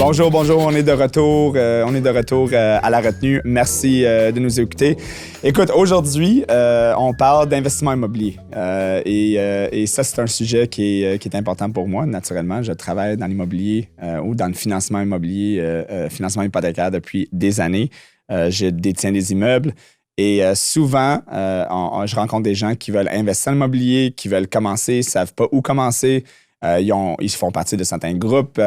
Bonjour, on est de retour. À la retenue. Merci de nous écouter. Écoute, aujourd'hui, on parle d'investissement immobilier. Et ça, c'est un sujet qui est important pour moi, naturellement. Je travaille dans l'immobilier ou dans le financement immobilier, financement hypothécaire depuis des années. Je détiens des immeubles. Et souvent, je rencontre des gens qui veulent investir en immobilier, qui veulent commencer, ne savent pas où commencer. Ils font partie de certains groupes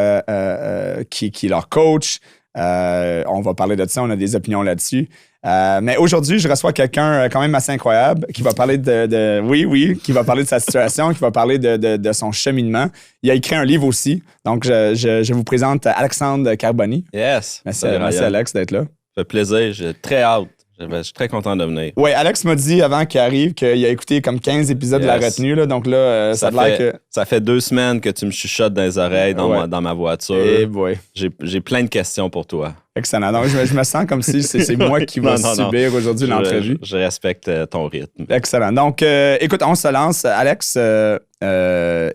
qui leur coachent. On va parler de ça, on a des opinions là-dessus. Mais aujourd'hui, je reçois quelqu'un quand même assez incroyable qui va parler qui va parler de sa situation, qui va parler de son cheminement. Il a écrit un livre aussi. Donc, je vous présente Alexandre Carboni. Yes. Merci Alex d'être là. Ça fait plaisir, j'ai très hâte. Je suis très content de venir. Oui, Alex m'a dit avant qu'il arrive qu'il a écouté comme 15 épisodes de La Retenue. Là, donc là, ça a l'air que... Ça fait 2 semaines que tu me chuchotes dans les oreilles dans ma voiture. Et boy. J'ai plein de questions pour toi. Excellent. Donc, je me sens comme si c'est moi qui va subir aujourd'hui l'entrevue. Je respecte ton rythme. Excellent. Donc, écoute, on se lance. Alex,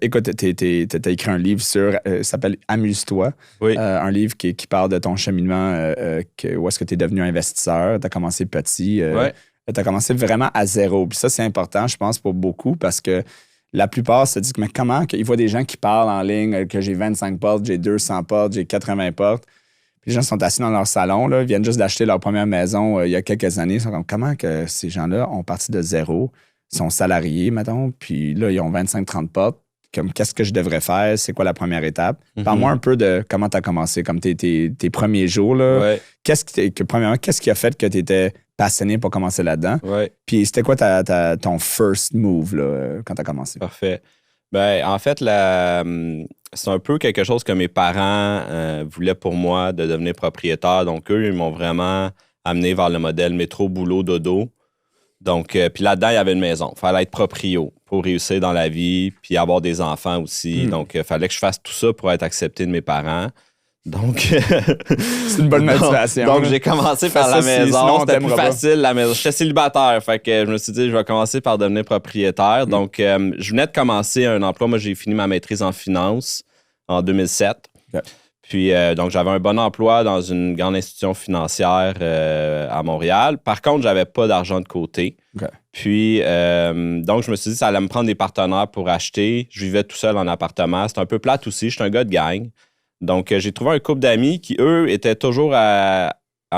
écoute, t'as écrit un livre ça s'appelle « Amuse-toi ». Oui. Un livre qui parle de ton cheminement, où est-ce que tu es devenu investisseur. Tu as commencé petit. Tu as commencé vraiment à zéro. Puis ça, c'est important, je pense, pour beaucoup parce que la plupart se disent « Mais comment? » Ils voient des gens qui parlent en ligne, que j'ai 25 portes, j'ai 200 portes, j'ai 80 portes. Les gens sont assis dans leur salon, là, viennent juste d'acheter leur première maison il y a quelques années. Ils sont comme, comment que ces gens-là ont parti de zéro, sont salariés, mettons, puis là, ils ont 25-30 portes. Comme, qu'est-ce que je devrais faire? C'est quoi la première étape? Parle-moi un peu de comment tu as commencé, comme tes premiers jours. Là. Ouais. Premièrement, qu'est-ce qui a fait que tu étais passionné pour commencer là-dedans? Ouais. Puis c'était quoi ton first move là, quand tu as commencé? Parfait. Ben, en fait, c'est un peu quelque chose que mes parents voulaient pour moi de devenir propriétaire. Donc, eux, ils m'ont vraiment amené vers le modèle métro, boulot, dodo. Donc, puis là-dedans, il y avait une maison. Il fallait être proprio pour réussir dans la vie, puis avoir des enfants aussi. Donc, il fallait que je fasse tout ça pour être accepté de mes parents. Donc, c'est une bonne motivation. Donc, j'ai commencé par la maison. C'était plus facile, la maison. J'étais célibataire, fait que je me suis dit, je vais commencer par devenir propriétaire. Donc, je venais de commencer un emploi. Moi, j'ai fini ma maîtrise en finance en 2007. Okay. Puis, donc, j'avais un bon emploi dans une grande institution financière à Montréal. Par contre, j'avais pas d'argent de côté. Okay. Puis, donc, je me suis dit, ça allait me prendre des partenaires pour acheter. Je vivais tout seul en appartement. C'était un peu plate aussi. Je suis un gars de gang. Donc, j'ai trouvé un couple d'amis qui, eux, étaient toujours à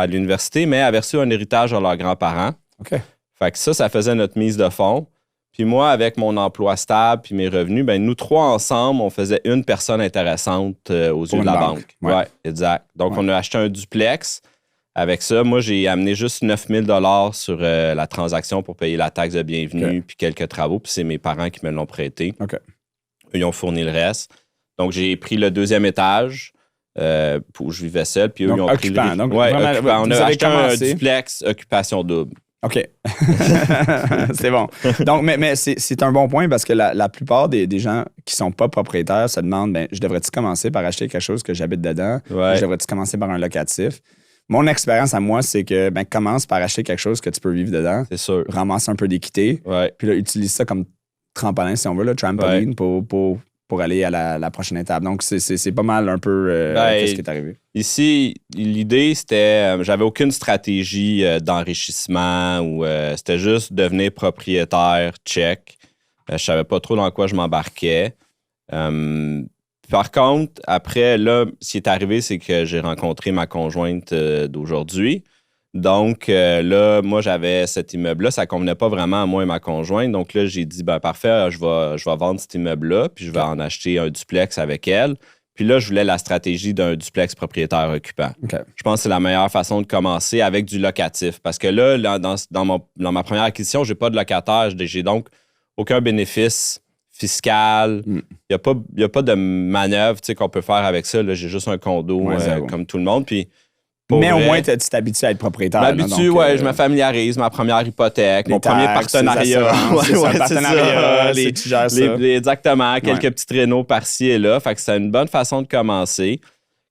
l'université, mais avaient reçu un héritage de leurs grands-parents. OK. Fait que ça faisait notre mise de fonds. Puis moi, avec mon emploi stable puis mes revenus, ben nous trois ensemble, on faisait une personne intéressante aux yeux de la banque. Ouais, exact. Donc, on a acheté un duplex. Avec ça, moi, j'ai amené juste 9 000 sur la transaction pour payer la taxe de bienvenue puis quelques travaux. Puis c'est mes parents qui me l'ont prêté. OK. Eux, ils ont fourni le reste. Donc, j'ai pris le 2e étage où je vivais seul. Puis eux, ils ont pris le... Donc, vraiment, occupant. On a acheté un duplex, occupation double. OK. C'est bon. Donc, mais c'est un bon point parce que la plupart des gens qui ne sont pas propriétaires se demandent, je devrais-tu commencer par acheter quelque chose que j'habite dedans? Ouais. Je devrais-tu commencer par un locatif? Mon expérience à moi, c'est que commence par acheter quelque chose que tu peux vivre dedans. C'est sûr. Ramasse un peu d'équité. Ouais. Puis là, utilise ça comme trampolin, si on veut, trampoline, pour aller à la prochaine étape. Donc, c'est pas mal un peu ce qui est arrivé. Ici, l'idée, c'était... j'avais aucune stratégie d'enrichissement ou c'était juste devenir propriétaire, check. Je savais pas trop dans quoi je m'embarquais. Par contre, après, là, ce qui est arrivé, c'est que j'ai rencontré ma conjointe d'aujourd'hui. Donc, là, moi, j'avais cet immeuble-là. Ça ne convenait pas vraiment à moi et ma conjointe. Donc, là, j'ai dit, parfait, je vais vendre cet immeuble-là, puis je vais en acheter un duplex avec elle. Puis là, je voulais la stratégie d'un duplex propriétaire occupant. Okay. Je pense que c'est la meilleure façon de commencer avec du locatif. Parce que là, dans ma première acquisition, je n'ai pas de locataire. J'ai donc aucun bénéfice fiscal. Il n'y a pas de manœuvre qu'on peut faire avec ça. Là, j'ai juste un condo comme tout le monde. Puis, mais au moins, tu t'habitues à être propriétaire. Je m'habitue, je me familiarise. Ma première hypothèque, mon premier partenariat. Tu gères ça. Exactement, quelques petites rénaux par-ci et là. Fait que c'est une bonne façon de commencer.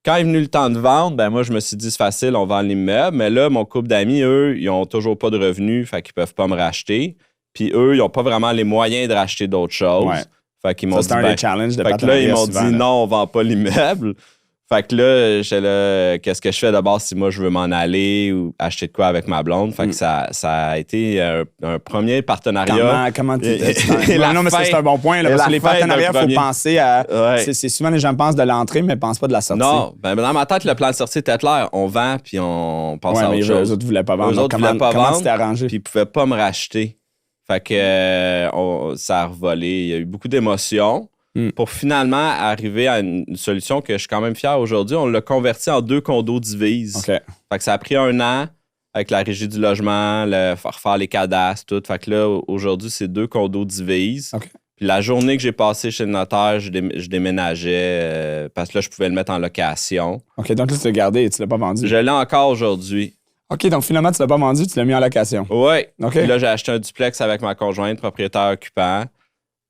Quand est venu le temps de vendre, moi, je me suis dit, c'est facile, on vend l'immeuble. Mais là, mon couple d'amis, eux, ils n'ont toujours pas de revenus, fait qu'ils ne peuvent pas me racheter. Puis eux, ils n'ont pas vraiment les moyens de racheter d'autres choses. Ouais. Fait qu'ils m'ont dit, c'est un des challenges de fait que là, ils m'ont dit, non, on ne vend pas l'immeuble. Fait que là, j'étais là, qu'est-ce que je fais d'abord si moi je veux m'en aller ou acheter de quoi avec ma blonde? Fait que ça a été un premier partenariat. Comment tu non, mais c'est un bon point, là, parce que les partenariats, il faut penser à. Ouais. C'est souvent les gens pensent de l'entrée, mais ne pensent pas de la sortie. Non, ben dans ma tête, le plan de sortie était clair. On vend, puis on passe à autre chose. Eux autres ne voulaient pas vendre. Comment tu t'es arrangé? Puis ils ne pouvaient pas me racheter. Fait que ça a revolé. Il y a eu beaucoup d'émotions. Pour finalement arriver à une solution que je suis quand même fier aujourd'hui. On l'a converti en 2 condos divises. Okay. Fait que ça a pris 1 an avec la régie du logement, refaire les cadastres, tout. Fait que là, aujourd'hui, c'est 2 condos divises. Okay. Puis la journée que j'ai passée chez le notaire, je déménageais parce que là, je pouvais le mettre en location. OK, donc là, tu l'as gardé et tu l'as pas vendu. Je l'ai encore aujourd'hui. OK, donc finalement, tu l'as pas vendu, tu l'as mis en location. Oui. Okay. Puis là, j'ai acheté un duplex avec ma conjointe, propriétaire occupant.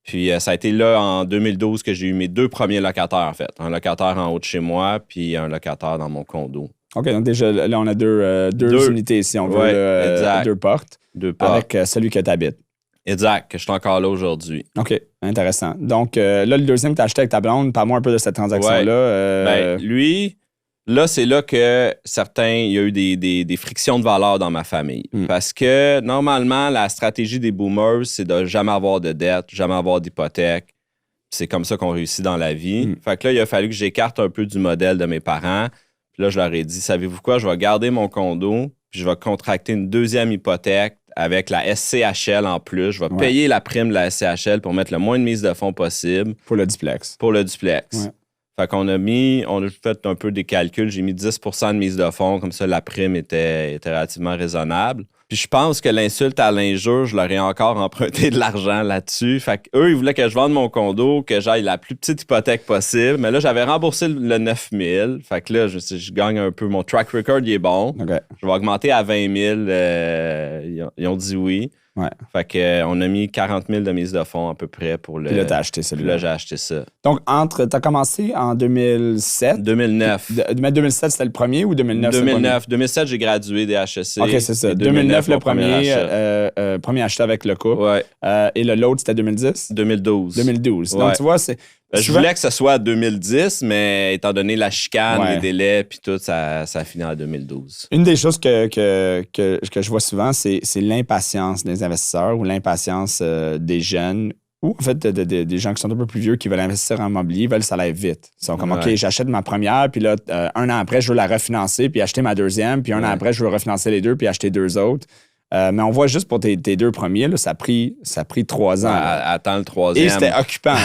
Puis ça a été là, en 2012, que j'ai eu mes 2 premiers locataires, en fait. Un locataire en haut de chez moi, puis un locataire dans mon condo. OK, donc déjà, là, on a deux unités ici, on veut, exact. 2 portes. 2 portes. Avec celui que tu habites. Exact, que je suis encore là aujourd'hui. OK, intéressant. Donc là, le deuxième que tu as acheté avec ta blonde, parle-moi un peu de cette transaction-là. Ben, lui, là, c'est là que il y a eu des frictions de valeur dans ma famille. Parce que normalement, la stratégie des boomers, c'est de jamais avoir de dette, jamais avoir d'hypothèque. C'est comme ça qu'on réussit dans la vie. Fait que là, il a fallu que j'écarte un peu du modèle de mes parents. Puis là, je leur ai dit, savez-vous quoi, je vais garder mon condo, puis je vais contracter une 2e hypothèque avec la SCHL en plus. Je vais payer la prime de la SCHL pour mettre le moins de mise de fonds possible. Pour le duplex. Ouais. Fait qu'on on a fait un peu des calculs. J'ai mis 10 de mise de fonds. Comme ça, la prime était relativement raisonnable. Puis je pense que l'insulte à l'injure, je leur ai encore emprunté de l'argent là-dessus. Fait qu'eux, ils voulaient que je vende mon condo, que j'aille la plus petite hypothèque possible. Mais là, j'avais remboursé le 9 000. Fait que là, je gagne un peu. Mon track record, il est bon. Okay. Je vais augmenter à 20 000. Ils ont dit oui. Ouais. Fait qu'on a mis 40 000 de mise de fonds à peu près pour le... Puis là, t'as acheté celui-là. Là, j'ai acheté ça. Donc, t'as commencé en 2007? 2009. Mais 2007, c'était le premier ou 2009? 2009. 2007, j'ai gradué des HEC. OK, c'est ça. 2009, le premier achat avec le couple. Ouais. Et l'autre, c'était 2010? 2012. 2012. Ouais. Donc, tu vois, c'est... Je voulais que ce soit 2010, mais étant donné la chicane, les délais, puis tout, ça a fini en 2012. Une des choses que je vois souvent, c'est l'impatience des investisseurs ou l'impatience des jeunes ou en fait des gens qui sont un peu plus vieux qui veulent investir en immobilier, veulent que ça aille vite. Ils sont comme, OK, j'achète ma première, puis là, 1 an après, je veux la refinancer, puis acheter ma deuxième, puis 1 an après, je veux refinancer les 2, puis acheter 2 autres. Mais on voit juste pour tes 2 premiers, là, ça a pris 3 ans. Attends le 3e. Et c'était occupant.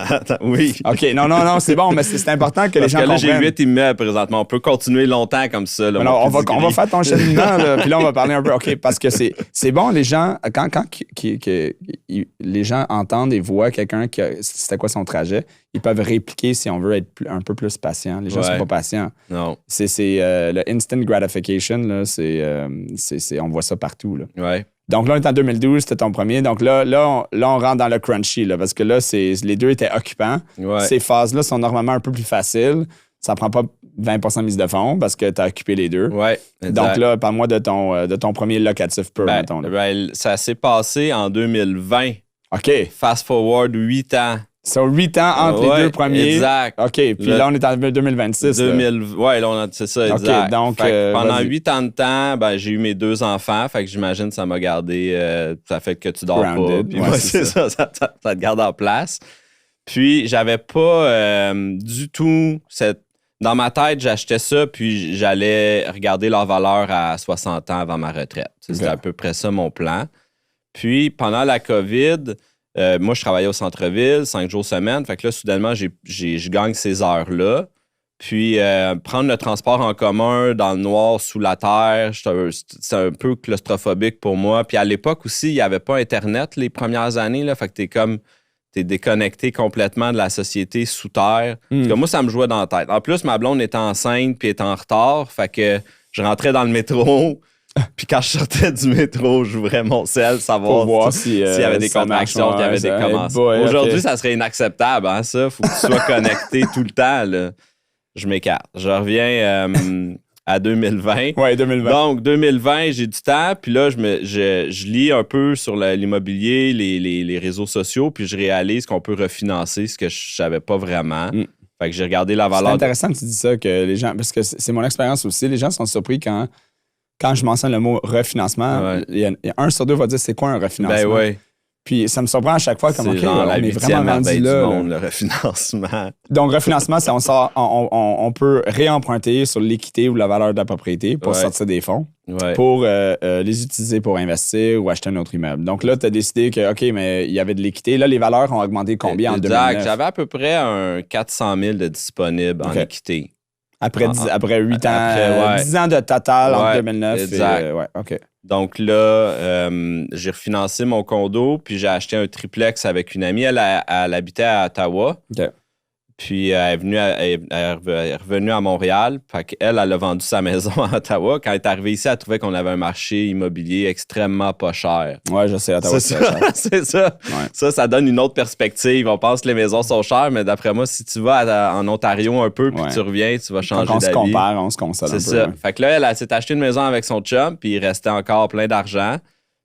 Attends, oui. OK, non, c'est bon, mais c'est important que les gens comprennent. Parce que là, j'ai 8 immeubles présentement. On peut continuer longtemps comme ça. Là, on va faire ton cheminement, puis là, on va parler un peu. OK, parce que c'est bon, les gens, quand les gens entendent et voient quelqu'un qui c'était quoi son trajet, ils peuvent répliquer si on veut être un peu plus patient. Les gens ne sont pas patients. Non. C'est le instant gratification, là, on voit ça partout. Là. Ouais. Donc là, on est en 2012, c'était ton premier. Donc là, on rentre dans le crunchy, là, parce que là, les 2 étaient occupants. Ouais. Ces phases-là sont normalement un peu plus faciles. Ça prend pas 20 de mise de fonds parce que tu as occupé les 2. Ouais, exact. Donc là, parle-moi de ton premier locatif pur, mettons. Ça s'est passé en 2020. OK. Fast forward 8 ans. So, 8 ans entre les 2 premiers. Exact. OK. Puis là, on est en 2026. Ouais, là, c'est ça, exact. OK, donc, pendant 8 ans de temps, j'ai eu mes 2 enfants. Fait que j'imagine que ça m'a gardé... ça fait que tu dors grounded, pas. Puis c'est ça te garde en place. Puis, j'avais pas du tout Dans ma tête, j'achetais ça, puis j'allais regarder leur valeur à 60 ans avant ma retraite. C'était à peu près ça mon plan. Puis, pendant la COVID... moi, je travaillais au centre-ville, 5 jours semaine. Fait que là, soudainement, je gagne ces heures-là. Puis, prendre le transport en commun dans le noir, sous la terre, c'est un peu claustrophobique pour moi. Puis, à l'époque aussi, il n'y avait pas Internet les premières années. Là, fait que t'es déconnecté complètement de la société sous terre. Parce que moi, ça me jouait dans la tête. En plus, ma blonde était enceinte puis était en retard. Fait que je rentrais dans le métro... Puis quand je sortais du métro, j'ouvrais mon sel, savoir s'il y avait des contractions, s'il y avait des commencements. Aujourd'hui, ça serait inacceptable, hein, ça. Faut que tu sois connecté tout le temps, là. Je m'écarte. Je reviens à 2020. Ouais, 2020. Donc, 2020, j'ai du temps. Puis là, je lis un peu sur l'immobilier, les réseaux sociaux, puis je réalise qu'on peut refinancer ce que je savais pas vraiment. Fait que j'ai regardé la C'est valeur. intéressant que tu dis ça, que les gens, parce que c'est mon expérience aussi, les gens sont surpris quand je mentionne le mot refinancement. Ouais. Il y a un sur deux va dire c'est quoi un refinancement. Ben ouais. Puis ça me surprend à chaque fois comme C'est OK, genre la on est 8e vraiment rendu merveille là. du monde, le refinancement. Donc, refinancement, c'est on peut réemprunter sur l'équité ou la valeur de la propriété pour sortir des fonds, pour les utiliser pour investir ou acheter un autre immeuble. Donc là, tu as décidé que, OK, mais il y avait de l'équité. Là, les valeurs ont augmenté combien en 2009? J'avais à peu près un 400 000 de disponible en équité. Après 8 ans, 10 ans de total entre 2009 exact. et... OK. Donc là, j'ai refinancé mon condo, puis j'ai acheté un triplex avec une amie. Elle habitait à Ottawa. OK. Puis elle est revenue à Montréal. Fait qu'elle, elle a vendu sa maison à Ottawa. Quand elle est arrivée ici, elle trouvait qu'on avait un marché immobilier extrêmement pas cher. Ouais, je sais, Ottawa, c'est cher. C'est ça. Ouais. Ça donne une autre perspective. On pense que les maisons sont chères, mais d'après moi, si tu vas en Ontario un peu puis tu reviens, tu vas changer d'avis. On se compare, on se console un peu. C'est ça. Ouais. Fait que là, elle s'est acheté une maison avec son chum, puis il restait encore plein d'argent.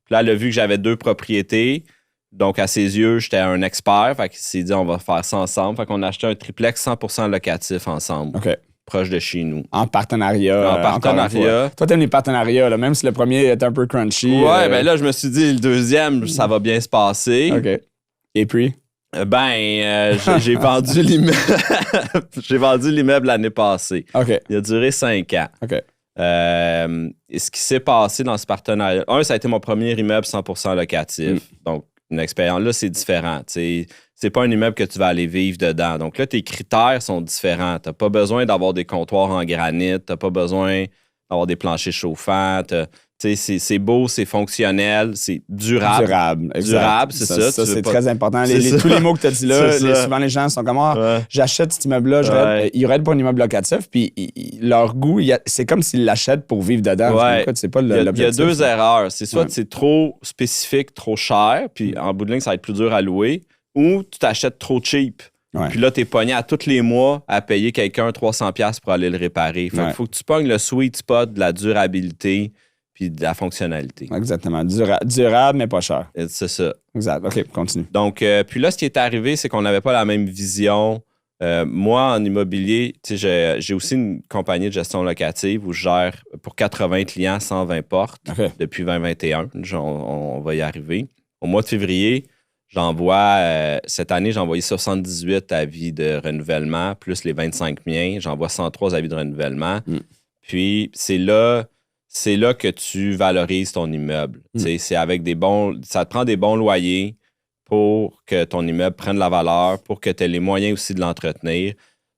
Puis là, elle a vu que j'avais 2 propriétés. Donc, à ses yeux, j'étais un expert. Fait qu'il s'est dit, on va faire ça ensemble. Fait qu'on a acheté un triplex 100% locatif ensemble. OK. Proche de chez nous. En partenariat. Toi, t'aimes les partenariats, là, même si le premier est un peu crunchy. Ouais, ben là, je me suis dit, le deuxième, ça va bien se passer. OK. Et puis? J'ai vendu l'immeuble. J'ai vendu l'immeuble l'année passée. OK. Il a duré 5 ans. OK. Et ce qui s'est passé dans ce partenariat, ça a été mon premier immeuble 100% locatif. Donc, une expérience là, c'est différent. T'sais. C'est pas un immeuble que tu vas aller vivre dedans. Donc là, tes critères sont différents. Tu n'as pas besoin d'avoir des comptoirs en granit. Tu n'as pas besoin d'avoir des planchers chauffants. C'est beau, c'est fonctionnel, c'est durable. Durable, c'est ça. Ça, c'est très important. Tous les mots que tu as dit là, souvent les gens sont comme j'achète cet immeuble-là, ils raident pour un immeuble locatif, puis leur goût, c'est comme s'ils l'achètent pour vivre dedans. C'est pas l'objectif. Il y a 2 erreurs. C'est soit c'est trop spécifique, trop cher, puis en bout de ligne, ça va être plus dur à louer, ou tu t'achètes trop cheap. Ouais. Puis là, t'es pogné à tous les mois à payer quelqu'un 300$ pour aller le réparer. Fait qu'il faut que tu pognes le sweet spot de la durabilité puis de la fonctionnalité. Exactement. Durable, mais pas cher. C'est ça. Exact. OK, continue. Donc, puis là, ce qui est arrivé, c'est qu'on n'avait pas la même vision. Moi, en immobilier, j'ai aussi une compagnie de gestion locative où je gère pour 80 clients 120 portes depuis 2021. On va y arriver. Au mois de février, cette année, j'ai envoyé 78 avis de renouvellement, plus les 25 miens. J'envoie 103 avis de renouvellement. Puis, c'est là que tu valorises ton immeuble. C'est avec ça te prend des bons loyers pour que ton immeuble prenne la valeur, pour que tu aies les moyens aussi de l'entretenir.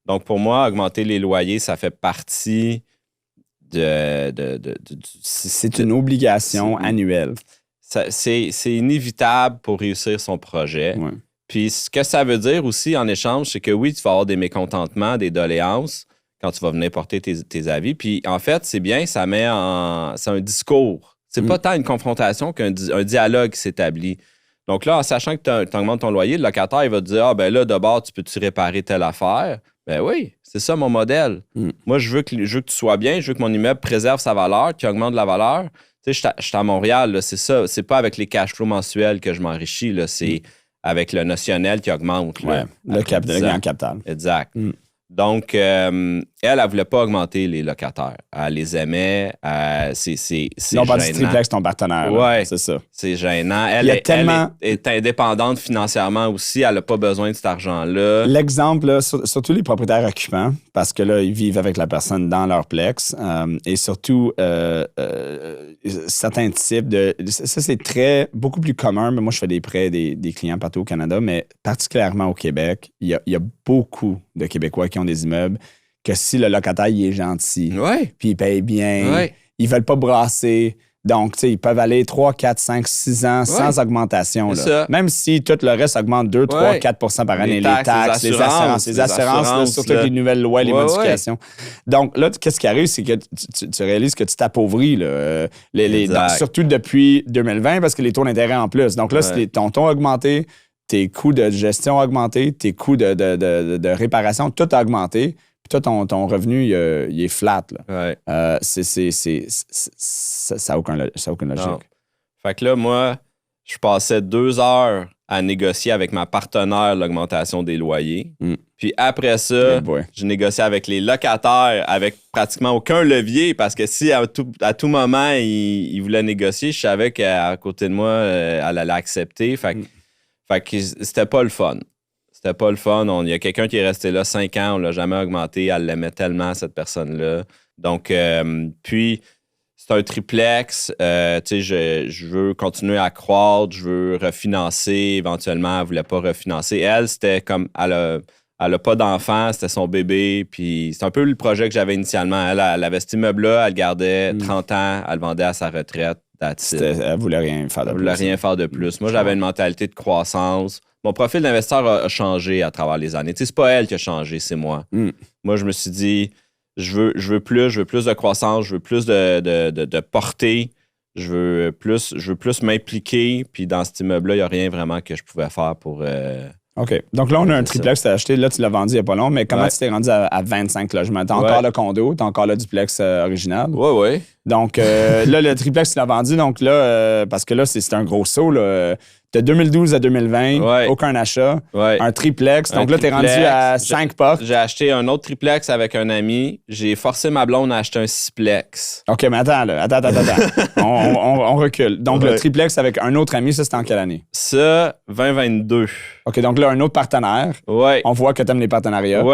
Donc, pour moi, augmenter les loyers, ça fait partie c'est une obligation annuelle. C'est inévitable pour réussir son projet. Ouais. Puis ce que ça veut dire aussi en échange, c'est que oui, tu vas avoir des mécontentements, des doléances quand tu vas venir porter tes avis. Puis en fait, c'est bien, c'est un discours. C'est pas tant une confrontation qu'un dialogue qui s'établit. Donc là, en sachant que tu augmentes ton loyer, le locataire, il va te dire là, d'abord, tu peux-tu réparer telle affaire? Ben oui, c'est ça mon modèle. Moi, je veux que tu sois bien, je veux que mon immeuble préserve sa valeur, qu'il augmente la valeur. Tu sais, je suis à Montréal, là, c'est ça. C'est pas avec les cash flows mensuels que je m'enrichis, là, c'est avec le notionnel qui augmente. Là, le gain capital. Exact. Donc, elle voulait pas augmenter les locataires. Elle les aimait. C'est non, gênant. Pas du triplex, ton partenaire. Oui, c'est ça. C'est gênant. Elle est indépendante financièrement aussi. Elle n'a pas besoin de cet argent-là. L'exemple, là, surtout les propriétaires occupants, parce que là, ils vivent avec la personne dans leur plex. Et surtout, certains types de... Ça, c'est beaucoup plus commun. Mais moi, je fais des prêts des clients partout au Canada, mais particulièrement au Québec, il y a beaucoup de Québécois qui ont des immeubles que si le locataire il est gentil, puis il paye bien, ils veulent pas brasser. Donc, tu sais, ils peuvent aller 3, 4, 5, 6 ans sans augmentation. Là. Même si tout le reste augmente 2, 3, 4 par année, les taxes, les assurances, là, surtout avec les nouvelles lois, les modifications. Donc là, qu'est-ce qui arrive, c'est que tu réalises que tu t'appauvris, là, surtout depuis 2020, parce que les taux d'intérêt en plus. Donc là, si ton taux a augmenté, tes coûts de gestion ont augmenté, tes coûts de réparation, tout a augmenté. Puis toi, ton revenu, il est flat. Là. Ça n'a aucune logique. Non. Fait que là, moi, je passais 2 heures à négocier avec ma partenaire l'augmentation des loyers. Puis après ça, j'ai négocié avec les locataires avec pratiquement aucun levier parce que si à tout moment, ils voulaient négocier, je savais qu'à côté de moi, elle allait accepter. Fait que c'était pas le fun. C'était pas le fun. Il y a quelqu'un qui est resté là 5 ans, on l'a jamais augmenté. Elle l'aimait tellement, cette personne-là. Donc, puis... C'est un triplex. Je veux continuer à croître, je veux refinancer. Éventuellement, elle ne voulait pas refinancer. Elle, c'était comme, elle a pas d'enfant, c'était son bébé. Puis c'est un peu le projet que j'avais initialement. Elle avait cet immeuble-là, elle le gardait 30 ans, elle le vendait à sa retraite. Elle voulait rien faire de plus. Elle voulait rien faire de plus. Moi, j'avais une mentalité de croissance. Mon profil d'investisseur a changé à travers les années. C'est pas elle qui a changé, c'est moi. Moi, je me suis dit... Je veux plus de croissance, je veux plus de portée, je veux plus m'impliquer. Puis dans cet immeuble-là, il n'y a rien vraiment que je pouvais faire pour. OK. Donc là, on a un triplex que tu as acheté. Là, tu l'as vendu il n'y a pas long, mais comment tu t'es rendu à 25 logements? Tu as encore le condo, tu as encore le duplex original. Oui. Donc là, le triplex, tu l'as vendu. Donc là, parce que là, c'est un gros saut. De 2012 à 2020, aucun achat. Un triplex. Donc là, tu es rendu à 5 portes. J'ai acheté un autre triplex avec un ami. J'ai forcé ma blonde à acheter un sixplex. OK, mais attends. on recule. Donc le triplex avec un autre ami, ça, c'était en quelle année? Ça, 2022. OK, donc là, un autre partenaire. On voit que tu aimes les partenariats.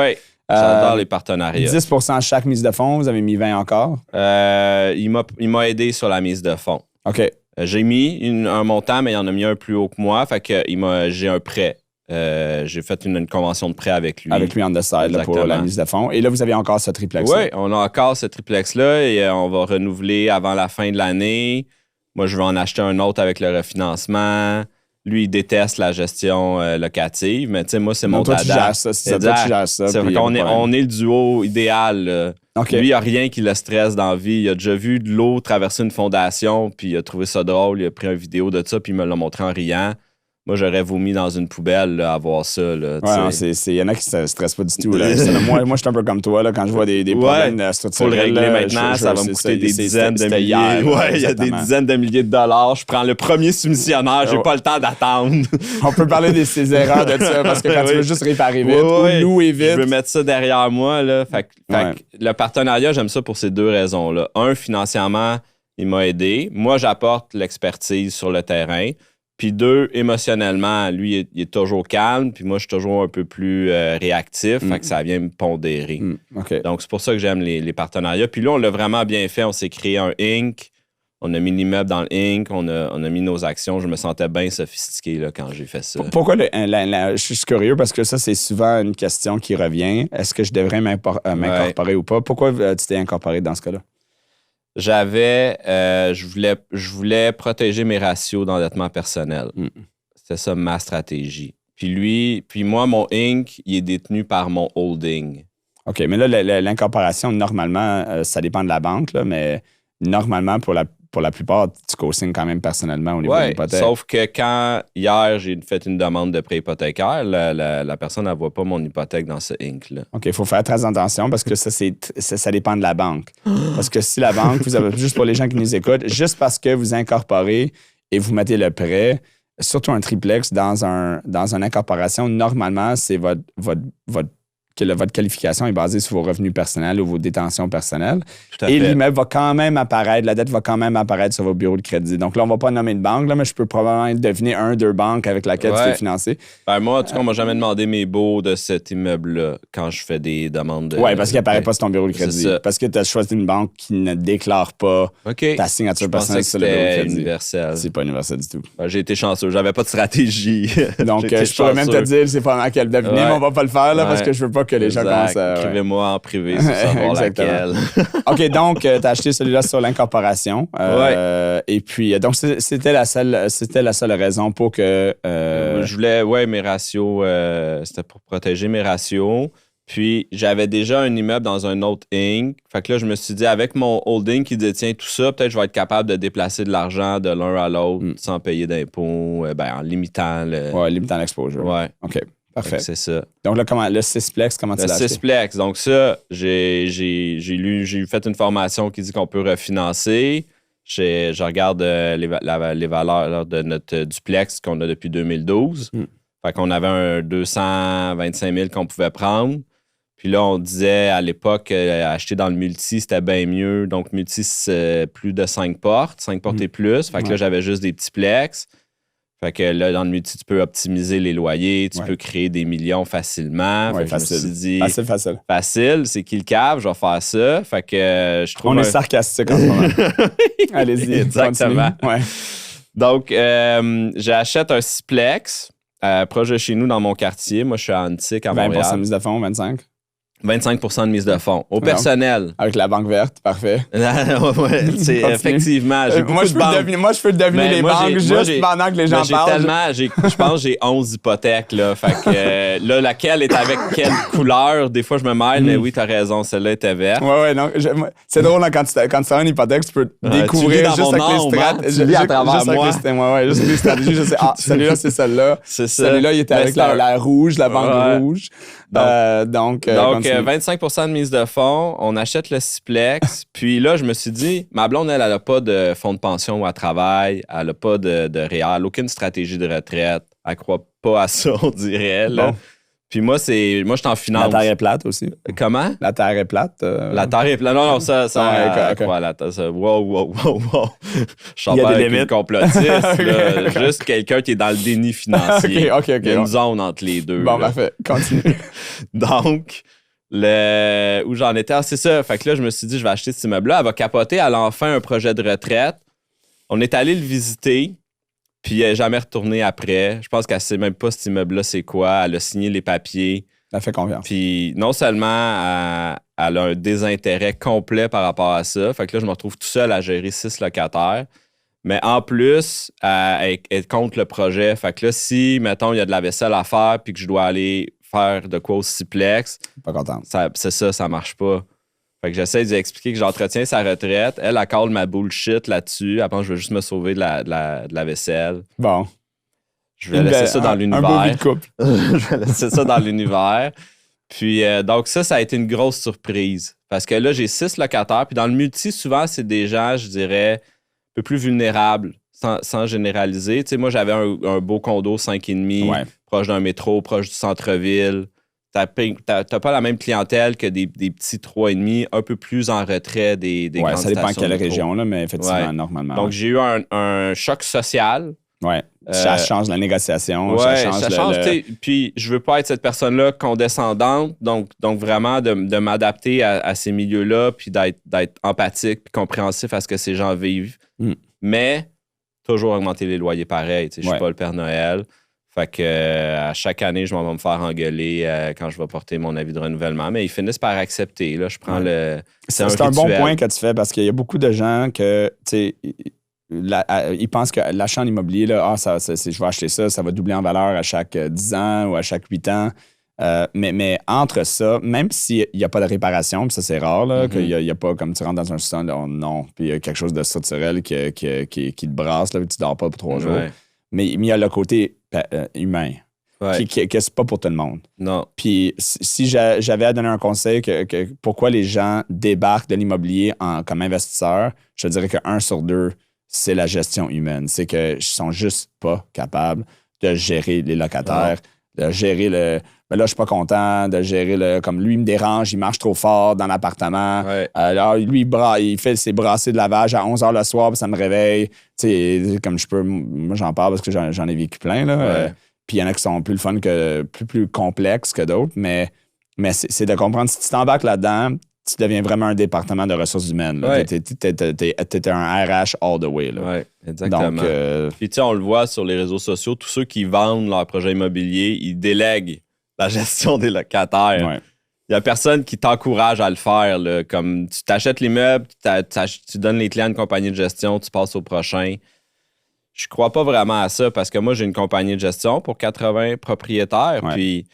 J'adore les partenariats. 10 chaque mise de fonds. Vous avez mis 20 encore? Il m'a aidé sur la mise de fonds. OK. J'ai mis un montant, mais il en a mis un plus haut que moi. Fait que j'ai un prêt. J'ai fait une convention de prêt avec lui. Avec lui on the side pour la mise de fonds. Et là, vous avez encore ce triplex-là. Oui, on a encore ce triplex-là et on va renouveler avant la fin de l'année. Moi, je vais en acheter un autre avec le refinancement. Lui, il déteste la gestion locative, mais tu sais, moi, c'est mon dada. Toi, tu gères ça. C'est toi, tu gères ça. On est le duo idéal, là. Okay. Lui, il n'y a rien qui le stresse dans la vie. Il a déjà vu de l'eau traverser une fondation, puis il a trouvé ça drôle. Il a pris une vidéo de ça, puis il me l'a montré en riant. Moi, j'aurais vomi dans une poubelle là, à voir ça. Il y en a qui ne se stressent pas du tout. Là. moi, je suis un peu comme toi. Là, quand je vois des problèmes structurels. Faut le régler maintenant. Ça va me coûter des dizaines de milliers. Il y a des dizaines de milliers de dollars. Je prends le premier soumissionnaire. J'ai pas le temps d'attendre. On peut parler de ces erreurs de ça parce que quand tu veux juste réparer vite ou louer vite. Je veux mettre ça derrière moi. Là. Fait le partenariat, j'aime ça pour ces deux raisons-là. Un, financièrement, il m'a aidé. Moi, j'apporte l'expertise sur le terrain. Puis deux, émotionnellement, lui, il est toujours calme. Puis moi, je suis toujours un peu plus réactif. Fait que ça vient me pondérer. Okay. Donc, c'est pour ça que j'aime les partenariats. Puis là, on l'a vraiment bien fait. On s'est créé un Inc. On a mis l'immeuble dans le Inc. On a mis nos actions. Je me sentais bien sophistiqué là, quand j'ai fait ça. Pourquoi je suis curieux parce que ça, c'est souvent une question qui revient. Est-ce que je devrais m'incorporer ou pas? Pourquoi tu t'es incorporé dans ce cas-là? Je voulais protéger mes ratios d'endettement personnel. C'était ça ma stratégie. Puis moi, mon Inc., il est détenu par mon holding. OK, mais là, l'incorporation, normalement, ça dépend de la banque, là, mais normalement, pour la plupart, tu co-signes quand même personnellement au niveau de l'hypothèque. Sauf que hier, j'ai fait une demande de prêt hypothécaire, la personne ne voit pas mon hypothèque dans ce Inc.-là. OK, il faut faire très attention parce que ça dépend de la banque. Parce que si la banque, vous avez, juste pour les gens qui nous écoutent, juste parce que vous incorporez et vous mettez le prêt, surtout un triplex dans une incorporation, normalement, c'est votre qualification est basée sur vos revenus personnels ou vos détentions personnelles. Et l'immeuble va quand même apparaître, la dette va quand même apparaître sur vos bureaux de crédit. Donc là, on ne va pas nommer de banque, là, mais je peux probablement deviner 1-2 banques avec laquelle tu peux financer. Ben moi, en tout cas, on m'a jamais demandé mes baux de cet immeuble-là quand je fais des demandes de... Oui, parce qu'il n'apparaît pas sur ton bureau de crédit. Parce que tu as choisi une banque qui ne déclare pas ta signature personnelle sur le bureau de crédit. Universel. C'est pas universel du tout. Ben, j'ai été chanceux. J'avais pas de stratégie. Donc, je pourrais même te dire, c'est pas quelle deviner, mais on va pas le faire là, parce que je veux pas que les gens commencent à... Écrivez-moi en privé pour savoir laquelle. OK, donc, tu as acheté celui-là sur l'incorporation. Et puis, donc, c'était la seule raison pour que... Je voulais, mes ratios, c'était pour protéger mes ratios. Puis, j'avais déjà un immeuble dans un autre Inc. Fait que là, je me suis dit, avec mon holding qui détient tout ça, peut-être que je vais être capable de déplacer de l'argent de l'un à l'autre sans payer d'impôts, en limitant limitant l'exposure. Ouais. OK. Parfait. C'est ça. Donc là, le sixplex, comment tu l'as acheté? Le sixplex. Donc ça, j'ai fait une formation qui dit qu'on peut refinancer. Je regarde les valeurs de notre duplex qu'on a depuis 2012. Fait qu'on avait un 225 000 qu'on pouvait prendre. Puis là, on disait à l'époque, acheter dans le multi, c'était bien mieux. Donc, multi, c'est plus de 5 portes et plus. Fait que là, j'avais juste des petits plex. Fait que là, dans le multi, tu peux optimiser les loyers, tu peux créer des millions facilement. Ouais, fait que facile. Je me suis dit, Facile, c'est qui le cave, je vais faire ça. Fait que je trouve. On est sarcastique en ce moment. Allez-y. Exactement. Ouais. Donc, j'achète un sixplex proche de chez nous dans mon quartier. Moi, je suis à Antique, à Montréal. 20% de mise de fonds, 25%. 25% de mise de fonds. Au personnel. Avec la banque verte, parfait. Effectivement. J'ai moi, je peux deviner les banques juste pendant que les gens parlent. Je pense que j'ai 11 hypothèques. Là, fait que, là, laquelle est avec quelle couleur? Des fois, je me mêle, mais oui, t'as raison, celle-là était verte. Ouais, non. C'est drôle, hein, quand tu as une hypothèque, tu peux découvrir juste avec les stratégies. Tu lis à travers moi. Juste les stratégies. Je sais, celui-là, c'est celle-là. C'est ça. Celui-là, il était avec la rouge, la banque rouge. Donc 25% de mise de fonds, on achète le sixplex. Puis là, je me suis dit, ma blonde, elle n'a pas de fonds de pension où elle travaille, elle n'a pas de réel, aucune stratégie de retraite. Elle ne croit pas à ça, on dirait. Là. Bon. Puis moi, je suis en finance. La Terre est plate aussi. Comment? La Terre est plate. La Terre est plate. Non, ça. Okay. Voilà, wow. Je sens pas avec une complotiste. Juste quelqu'un qui est dans le déni financier. OK. Il y a une zone entre les deux. Bon, parfait. Continue. Donc, où j'en étais, c'est ça. Fait que là, je me suis dit, je vais acheter cet immeuble-là. Elle va capoter. Elle a enfin un projet de retraite. On est allé le visiter. Puis elle n'est jamais retournée après. Je pense qu'elle ne sait même pas cet immeuble-là, c'est quoi. Elle a signé les papiers. Elle fait confiance. Puis non seulement elle a un désintérêt complet par rapport à ça. Fait que là, je me retrouve tout seul à gérer 6 locataires. Mais en plus, elle est contre le projet. Fait que là, si, mettons, il y a de la vaisselle à faire puis que je dois aller faire de quoi au sixplex, pas content. C'est ça marche pas. Fait que j'essaie de lui expliquer que j'entretiens sa retraite. Elle cale ma bullshit là-dessus. Après, je veux juste me sauver de la vaisselle. Bon. Je vais laisser ça dans l'univers. Un beau vie de couple. Je vais laisser ça dans l'univers. Puis, donc ça a été une grosse surprise. Parce que là, j'ai 6 locataires. Puis dans le multi, souvent, c'est des gens, je dirais, un peu plus vulnérables, sans généraliser. Tu sais, moi, j'avais un beau condo 5,5, proche d'un métro, proche du centre-ville. T'as pas la même clientèle que des petits 3,5, un peu plus en retrait des grandes stations. Ça dépend quelle région, là, mais effectivement, normalement. Donc, j'ai eu un choc social. Ouais. Ça change la négociation. Ouais, ça change. Puis, je veux pas être cette personne-là condescendante. Donc vraiment, de m'adapter à ces milieux-là, puis d'être empathique, puis compréhensif à ce que ces gens vivent. Mais, toujours augmenter les loyers pareil. Je suis pas le Père Noël. Fait que à chaque année, je vais me faire engueuler quand je vais porter mon avis de renouvellement. Mais ils finissent par accepter. Là, je prends c'est un bon point que tu fais parce qu'il y a beaucoup de gens que, tu sais, ils pensent que l'achat en immobilier, là, je vais acheter ça, ça va doubler en valeur à chaque 10 ans ou à chaque 8 ans. Mais entre ça, même s'il n'y a pas de réparation, puis ça c'est rare, là, qu'il n'y a pas comme tu rentres dans un sol, non, puis il y a quelque chose de structurel qui te brasse, là, puis tu ne dors pas pour 3 jours. Mais il y a le côté humain, que c'est pas pour tout le monde. Non. Puis si j'avais à donner un conseil que pourquoi les gens débarquent de l'immobilier comme investisseurs, je te dirais que 1 sur 2, c'est la gestion humaine. C'est qu'ils sont juste pas capables de gérer les locataires, de gérer mais là, je suis pas content de gérer comme lui, il me dérange, il marche trop fort dans l'appartement. Alors, lui, il fait ses brassées de lavage à 11h le soir, puis ça me réveille. Tu sais, comme moi, j'en parle parce que j'en ai vécu plein, là. Puis il y en a qui sont plus le fun plus complexes que d'autres, mais c'est de comprendre, si tu t'embarques là-dedans, tu deviens vraiment un département de ressources humaines. T'es un RH all the way. Oui, exactement. Donc, puis tu sais, on le voit sur les réseaux sociaux, tous ceux qui vendent leur projet immobilier, ils délèguent la gestion des locataires. Il n'y a personne qui t'encourage à le faire. Là. Comme tu t'achètes l'immeuble, tu donnes les clés à une compagnie de gestion, tu passes au prochain. Je crois pas vraiment à ça parce que moi, j'ai une compagnie de gestion pour 80 propriétaires. Puis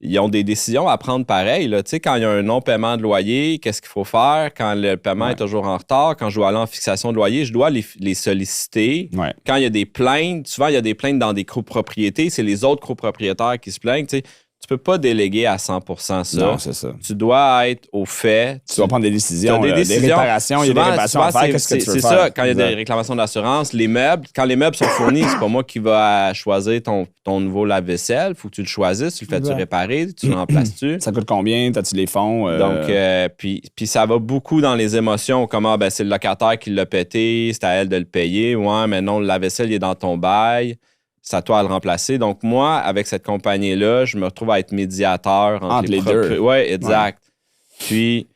ils ont des décisions à prendre pareil. Tu sais, quand il y a un non-paiement de loyer, qu'est-ce qu'il faut faire? Quand le paiement est toujours en retard, quand je dois aller en fixation de loyer, je dois les solliciter. Quand il y a des plaintes, souvent il y a des plaintes dans des copropriétés, c'est les autres copropriétaires qui se plaignent. Tu sais, tu peux pas déléguer à 100% ça. Non, c'est ça. Tu dois être au fait. Tu dois prendre des décisions. Des réparations, il y a des réparations à faire. Qu'est-ce que tu veux faire? C'est ça, quand il y a des réclamations d'assurance, les meubles, quand les meubles sont fournis, c'est pas moi qui va choisir ton nouveau lave-vaisselle. Il faut que tu le choisisses. Tu le fais-tu réparer? Tu le remplaces-tu? Ça coûte combien? T'as-tu les fonds? Donc, puis ça va beaucoup dans les émotions. Comment, c'est le locataire qui l'a pété, c'est à elle de le payer. Ouais, mais non, le lave-vaisselle, il est dans ton bail. C'est à toi à le remplacer. Donc, moi, avec cette compagnie-là, je me retrouve à être médiateur entre les deux. Oui, exact. Ouais. Puis,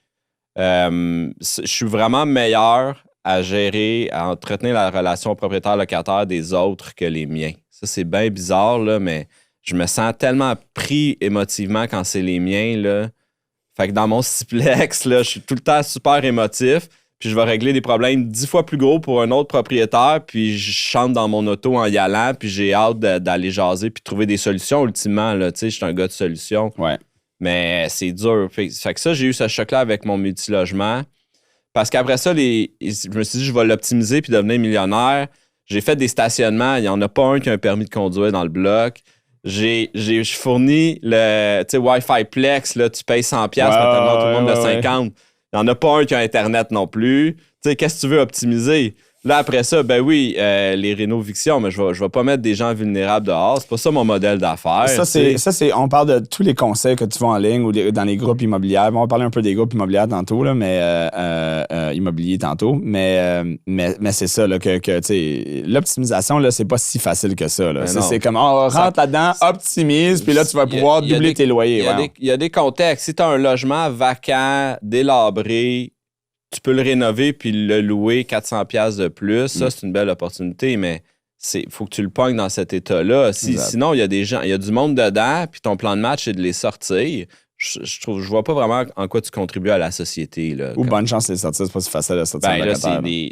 je suis vraiment meilleur à gérer, à entretenir la relation propriétaire-locataire des autres que les miens. Ça, c'est bien bizarre, là, mais je me sens tellement pris émotivement quand c'est les miens, là. Fait que dans mon stiplex, là, je suis tout le temps super émotif. Puis je vais régler des problèmes 10 fois plus gros pour un autre propriétaire, puis je chante dans mon auto en y allant, puis j'ai hâte d'aller jaser puis trouver des solutions ultimement. Tu sais, je suis un gars de solutions. Ouais. Mais c'est dur. Fait que ça, j'ai eu ce choc-là avec mon multilogement. Parce qu'après ça, je me suis dit, je vais l'optimiser puis devenir millionnaire. J'ai fait des stationnements. Il n'y en a pas un qui a un permis de conduire dans le bloc. J'ai fourni le Wi-Fi Plex, là, tu payes 100$, maintenant tout le monde de 50$. Il n'y en a pas un qui a Internet non plus. Tu sais, qu'est-ce que tu veux optimiser? Là, après ça, ben oui, les rénovictions, mais je vais pas mettre des gens vulnérables dehors. C'est pas ça mon modèle d'affaires. On parle de tous les conseils que tu vois en ligne ou dans les groupes immobiliers. On va parler un peu des groupes immobiliers tantôt, là, mais immobilier tantôt. Mais c'est ça, là, que tu sais, l'optimisation, là, c'est pas si facile que ça. Là. C'est comme, rentre là-dedans, optimise, puis là, tu vas pouvoir doubler tes loyers. Il y a des contextes. Si tu as un logement vacant, délabré, tu peux le rénover puis le louer 400$ de plus. Ça, c'est une belle opportunité, mais il faut que tu le pognes dans cet état-là. Sinon, il y a des gens, il y a du monde dedans, puis ton plan de match, c'est de les sortir. Je vois pas vraiment en quoi tu contribues à la société. Là, bonne chance de les sortir, c'est pas si facile de sortir. Ben là,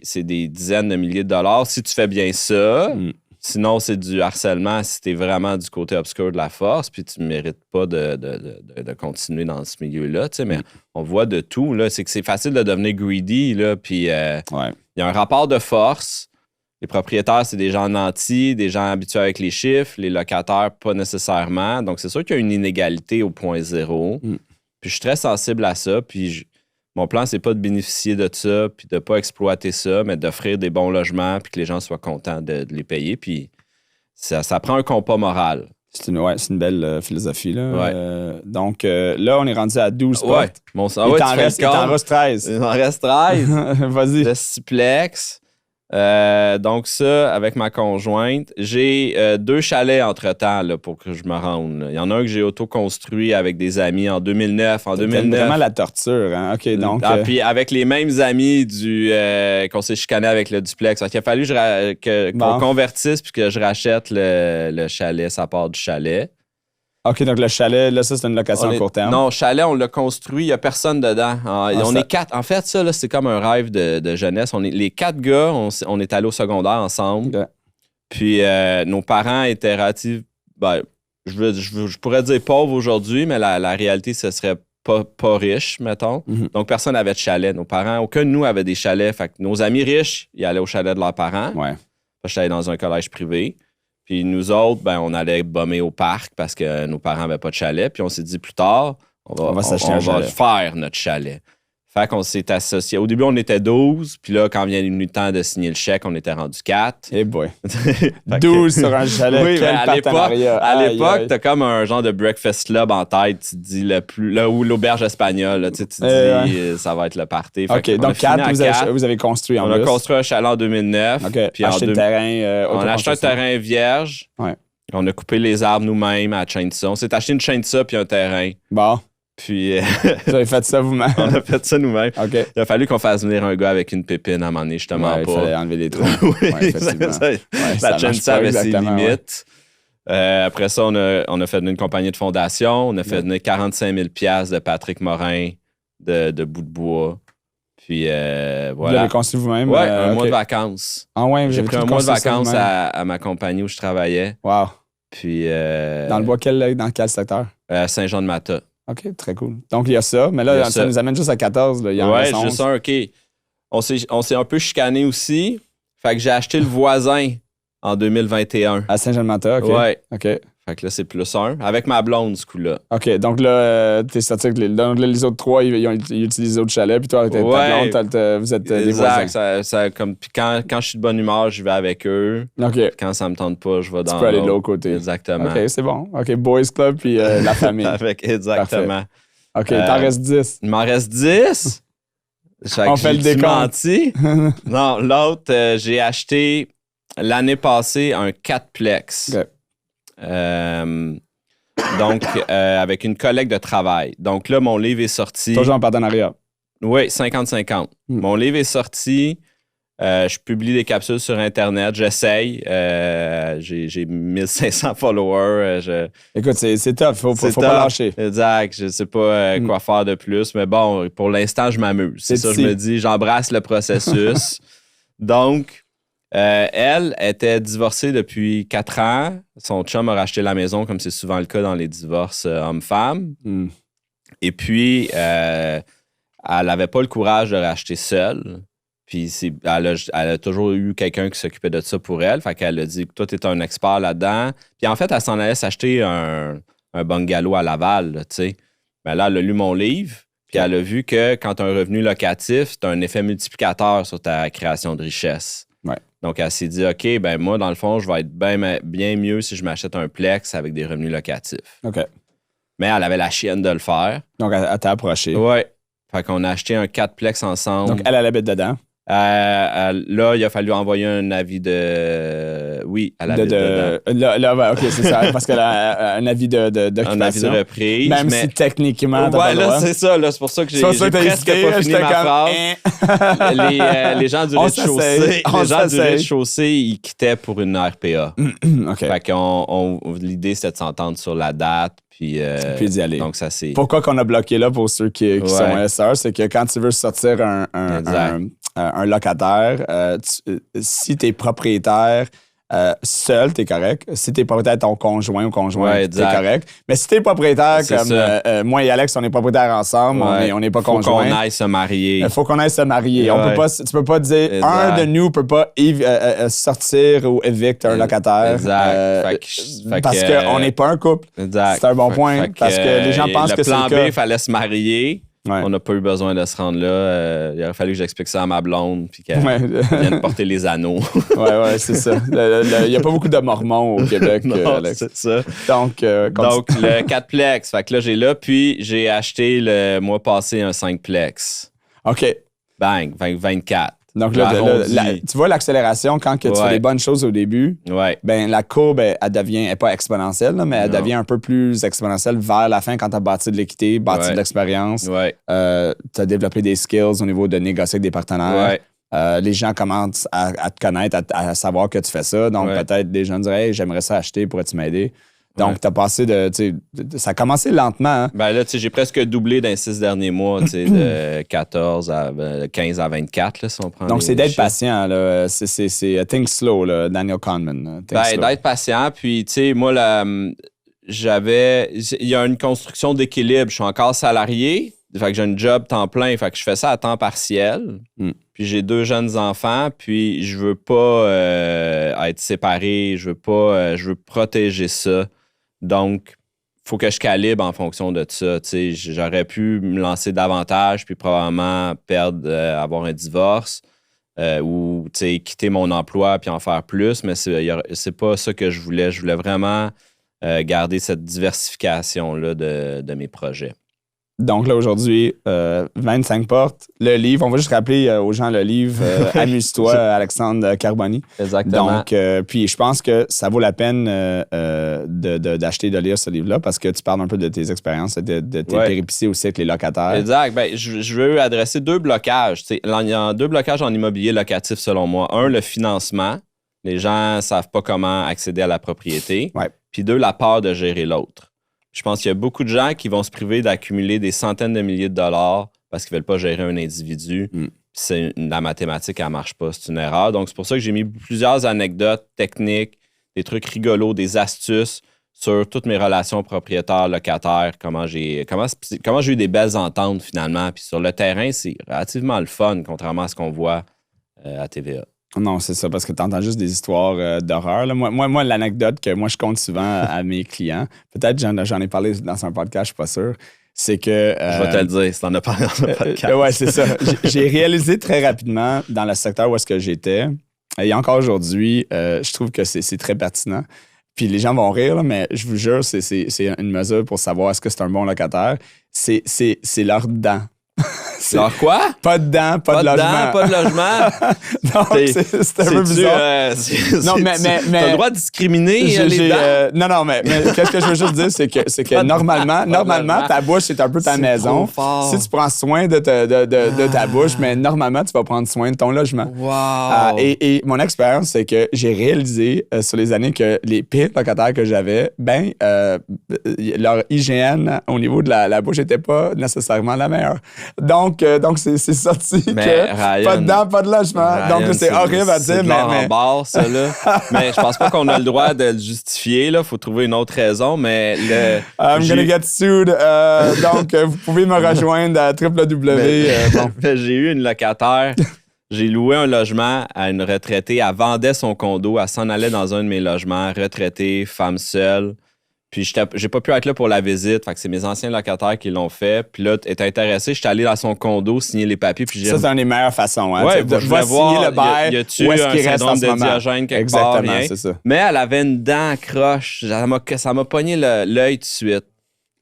c'est des dizaines de milliers de dollars. Si tu fais bien ça, sinon, c'est du harcèlement si tu es vraiment du côté obscur de la force, puis tu ne mérites pas de continuer dans ce milieu-là. Mais on voit de tout. Là. C'est que c'est facile de devenir greedy. Là, puis il y a un rapport de force. Les propriétaires, c'est des gens nantis, des gens habitués avec les chiffres. Les locataires, pas nécessairement. Donc, c'est sûr qu'il y a une inégalité au point zéro. Puis je suis très sensible à ça. Puis mon plan, c'est pas de bénéficier de ça, puis de pas exploiter ça, mais d'offrir des bons logements, puis que les gens soient contents de les payer. Puis ça prend un compas moral. C'est une belle philosophie. Là. Ouais. Donc là, on est rendu à 12 spots. Ouais. Il t'en reste 13. Il m'en reste 13. Vas-y. Le Stiplex. Donc ça, avec ma conjointe, j'ai 2 chalets entre-temps là, pour que je me rende. Là. Il y en a un que j'ai auto-construit avec des amis en 2009. C'est vraiment la torture. Hein? OK, donc... Puis avec les mêmes amis qu'on s'est chicané avec le duplex. Il a fallu qu'on convertisse puis que je rachète le chalet, ça part du chalet. OK, donc le chalet, là, ça, c'est une location à court terme. Non, chalet, on l'a construit, il n'y a personne dedans. On est 4. En fait, ça, là, c'est comme un rêve de jeunesse. Les 4 gars, on est allés au secondaire ensemble. Okay. Puis nos parents étaient relativement... Ben, je pourrais dire pauvres aujourd'hui, mais la réalité, ce serait pas riche, mettons. Mm-hmm. Donc, personne n'avait de chalet. Nos parents, aucun de nous avait des chalets. Fait que nos amis riches, ils allaient au chalet de leurs parents. Ouais. J'étais allé dans un collège privé. Puis nous autres, ben, on allait bomber au parc parce que nos parents n'avaient pas de chalet. Puis on s'est dit plus tard, on va faire notre chalet. Fait qu'on s'est associés. Au début, on était 12. Puis là, quand vient le temps de signer le chèque, on était rendu 4. Eh boy. 12 sur un chalet. Oui, quel partenariat. À l'époque, t'as comme un genre de breakfast club en tête. Tu te dis ou l'auberge espagnole. Là, tu te dis, ça va être le party. OK, donc 4, vous avez construit en plus. On a construit un chalet en 2009. OK, puis acheté le terrain. On a acheté un terrain vierge. Ouais. On a coupé les arbres nous-mêmes à chainsaw. On s'est acheté une chainsaw puis un terrain. Bon. Puis. Vous avez fait ça vous-même? On a fait ça nous-mêmes. Okay. Il a fallu qu'on fasse venir un gars avec une pépine à un moment donné, justement. Il fallait enlever les trous. Oui, la chainsaw avait ses limites. Après ça, on a fait une compagnie de fondation. On a fait venir 45 000 $ de Patrick Morin de bout de bois. Puis voilà. Vous l'avez construit vous-même? Oui, un mois de vacances. Ah ouais, j'ai pris un mois de vacances à ma compagnie où je travaillais. Wow. Puis. Dans le bois, dans quel secteur? Saint-Jean-de-Mata. OK, très cool. Donc, il y a ça. Mais là, ça nous amène juste à 14. Là. Il y en a juste un, OK. On s'est un peu chicané aussi. Fait que j'ai acheté le voisin en 2021. À Saint-Jean-de-Mata, OK. Ouais. OK. Fait que là, c'est +1. Avec ma blonde, ce coup-là. OK, donc là, t'es sorti avec donc là, les autres 3, ils utilisent les autres chalets, puis toi, avec ta blonde, vous êtes des voisins. Exact. Puis quand je suis de bonne humeur, je vais avec eux. OK. Puis quand ça me tente pas, je vais dans Tu peux aller de l'autre côté. Exactement. OK, c'est bon. OK, Boys Club, puis la famille. Exactement. Parfait. OK, t'en restes 10. Il m'en reste 10. On fait le décompte. Non, l'autre, j'ai acheté l'année passée un 4plex. OK. Donc, avec une collègue de travail. Donc là, mon livre est sorti. Toujours en partenariat. Oui, 50-50. Mon livre est sorti. Je publie des capsules sur Internet. J'essaye. J'ai 1500 followers. Écoute, c'est tough. Faut pas lâcher. Exact. Je sais pas quoi faire de plus. Mais bon, pour l'instant, je m'amuse. C'est ça, je me dis. J'embrasse le processus. Donc, elle était divorcée depuis 4 ans. Son chum a racheté la maison, comme c'est souvent le cas dans les divorces hommes-femmes. Et puis, elle n'avait pas le courage de racheter seule. Puis, elle a toujours eu quelqu'un qui s'occupait de ça pour elle. Fait qu'elle a dit que toi, tu es un expert là-dedans. Puis, en fait, elle s'en allait s'acheter un bungalow à Laval, tu sais. Mais là, elle a lu mon livre. Puis, elle a vu que quand tu as un revenu locatif, c'est un effet multiplicateur sur ta création de richesse. Ouais. Donc, elle s'est dit, OK, ben moi, dans le fond, je vais être bien mieux si je m'achète un plex avec des revenus locatifs. OK. Mais elle avait la chienne de le faire. Donc, elle t'a approché. Oui. Fait qu'on a acheté un 4plex ensemble. Donc, elle habite dedans. Là, il a fallu envoyer un avis de... Oui, elle habite dedans. Là, OK, c'est ça. Parce qu'elle a un avis d'occupation. Un avis de reprise. Même si techniquement, t'as pas le droit. Là, c'est ça. Là, c'est pour ça que j'ai presque pas fini ma phrase. Les gens du rez-de-chaussée, ils quittaient pour une RPA. OK. Fait qu'on l'idée, c'était de s'entendre sur la date. Puis d'y aller. Donc, ça, c'est... Pourquoi qu'on a bloqué là pour ceux qui sont SR, c'est que quand tu veux sortir un locataire, si tu es propriétaire seul, t'es correct. Si t'es propriétaire ton conjoint ou conjointe, t'es correct. Mais si t'es propriétaire comme moi et Alex, on est propriétaires ensemble, on n'est pas conjoint. Faut qu'on aille se marier. Il faut qu'on aille se marier. Tu peux pas dire un de nous peut pas sortir ou évicter un locataire. Exact. Parce qu'on n'est pas un couple. Exact. C'est un bon point. Parce que les gens pensent que c'est le plan B, il fallait se marier. Ouais. On n'a pas eu besoin de se rendre là. Il aurait fallu que j'explique ça à ma blonde puis qu'elle vienne porter les anneaux. ouais, c'est ça. Il n'y a pas beaucoup de Mormons au Québec, non, Alex. C'est ça. Donc le 4plex. Fait que là, j'ai là. Puis j'ai acheté le mois passé un 5plex. OK. Bang, 24. Donc là, tu vois l'accélération quand que tu fais les bonnes choses au début. Ouais. Ben la courbe, elle devient, pas exponentielle, là, mais elle devient un peu plus exponentielle vers la fin quand tu as bâti de l'équité, bâti de l'expérience. Ouais. Tu as développé des skills au niveau de négocier avec des partenaires. Ouais. Les gens commencent à te connaître, à savoir que tu fais ça. Donc peut-être des gens diraient hey, j'aimerais ça acheter, pourrais-tu m'aider? Donc, tu as passé ça a commencé lentement. Hein? Ben là, tu sais, j'ai presque doublé dans les 6 derniers mois, tu sais, de 15 à 24, là, si on prend. Donc, c'est d'être patient, là. C'est Think Slow, là, Daniel Kahneman. D'être patient. Puis, tu sais, moi, il y a une construction d'équilibre. Je suis encore salarié. Fait que j'ai un job temps plein. Fait que je fais ça à temps partiel. Puis j'ai 2 jeunes enfants. Puis je veux pas être séparé. Je veux protéger ça. Donc, il faut que je calibre en fonction de ça. T'sais, j'aurais pu me lancer davantage puis probablement avoir un divorce ou quitter mon emploi puis en faire plus, mais c'est pas ça que je voulais. Je voulais vraiment garder cette diversification-là de mes projets. Donc là, aujourd'hui, 25 portes. Le livre, on va juste rappeler aux gens le livre Amuse-toi, Alexandre Carboni. Exactement. Donc, puis je pense que ça vaut la peine d'acheter, de lire ce livre-là parce que tu parles un peu de tes expériences, de tes péripéties aussi avec les locataires. Exact. Ben, je veux adresser 2 blocages. Il y a 2 blocages en immobilier locatif selon moi. 1, le financement. Les gens ne savent pas comment accéder à la propriété. Ouais. Puis 2, la peur de gérer l'autre. Je pense qu'il y a beaucoup de gens qui vont se priver d'accumuler des centaines de milliers de dollars parce qu'ils ne veulent pas gérer un individu. La mathématique, elle ne marche pas. C'est une erreur. Donc, c'est pour ça que j'ai mis plusieurs anecdotes techniques, des trucs rigolos, des astuces sur toutes mes relations propriétaires-locataires, comment j'ai eu des belles ententes finalement. Puis sur le terrain, c'est relativement le fun, contrairement à ce qu'on voit à TVA. Non, c'est ça, parce que tu entends juste des histoires d'horreur. Là. Moi, l'anecdote que moi je compte souvent à mes clients, peut-être j'en ai parlé dans un podcast, je suis pas sûr, c'est que... Je vais te le dire si t'en as parlé dans un podcast. Ouais, c'est ça. J'ai réalisé très rapidement dans le secteur où est-ce que j'étais, et encore aujourd'hui, je trouve que c'est très pertinent. Puis les gens vont rire, là, mais je vous jure, c'est une mesure pour savoir est-ce que c'est un bon locataire. C'est leurs dents. Alors quoi? Pas de dents, pas de logement. Pas de logement. Non, c'est un peu bizarre. Non, mais t'as le droit de discriminer les dents. Non, mais qu'est-ce que je veux juste dire, c'est que normalement, ta bouche, c'est un peu ta maison. Si tu prends soin de ta bouche, mais normalement, tu vas prendre soin de ton logement. Wow. Et mon expérience, c'est que j'ai réalisé sur les années que les pires locataires que j'avais, leur hygiène au niveau de la bouche n'était pas nécessairement la meilleure. Donc c'est sorti que Ryan, pas de dents, pas de logement. Ryan, Donc c'est horrible à dire, c'est mais en barre, ça, là. Mais je pense pas qu'on a le droit de le justifier, là. Faut trouver une autre raison, mais I'm gonna get sued. Donc, vous pouvez me rejoindre à www. J'ai eu une locataire. J'ai loué un logement à une retraitée. Elle vendait son condo. Elle s'en allait dans un de mes logements. Retraitée, femme seule. Puis j'ai pas pu être là pour la visite. Fait que c'est mes anciens locataires qui l'ont fait. Puis là, t'es intéressé, j'étais allé dans son condo signer les papiers. Puis ça, c'est une des meilleures façons. Hein? Ouais, je voulais voir, le bail, y a-tu où est-ce un qu'il reste en syndrome ce de moment? Diogène quelque Exactement, part? c'est ça. Mais elle avait une dent croche. Ça m'a pogné l'œil tout de suite.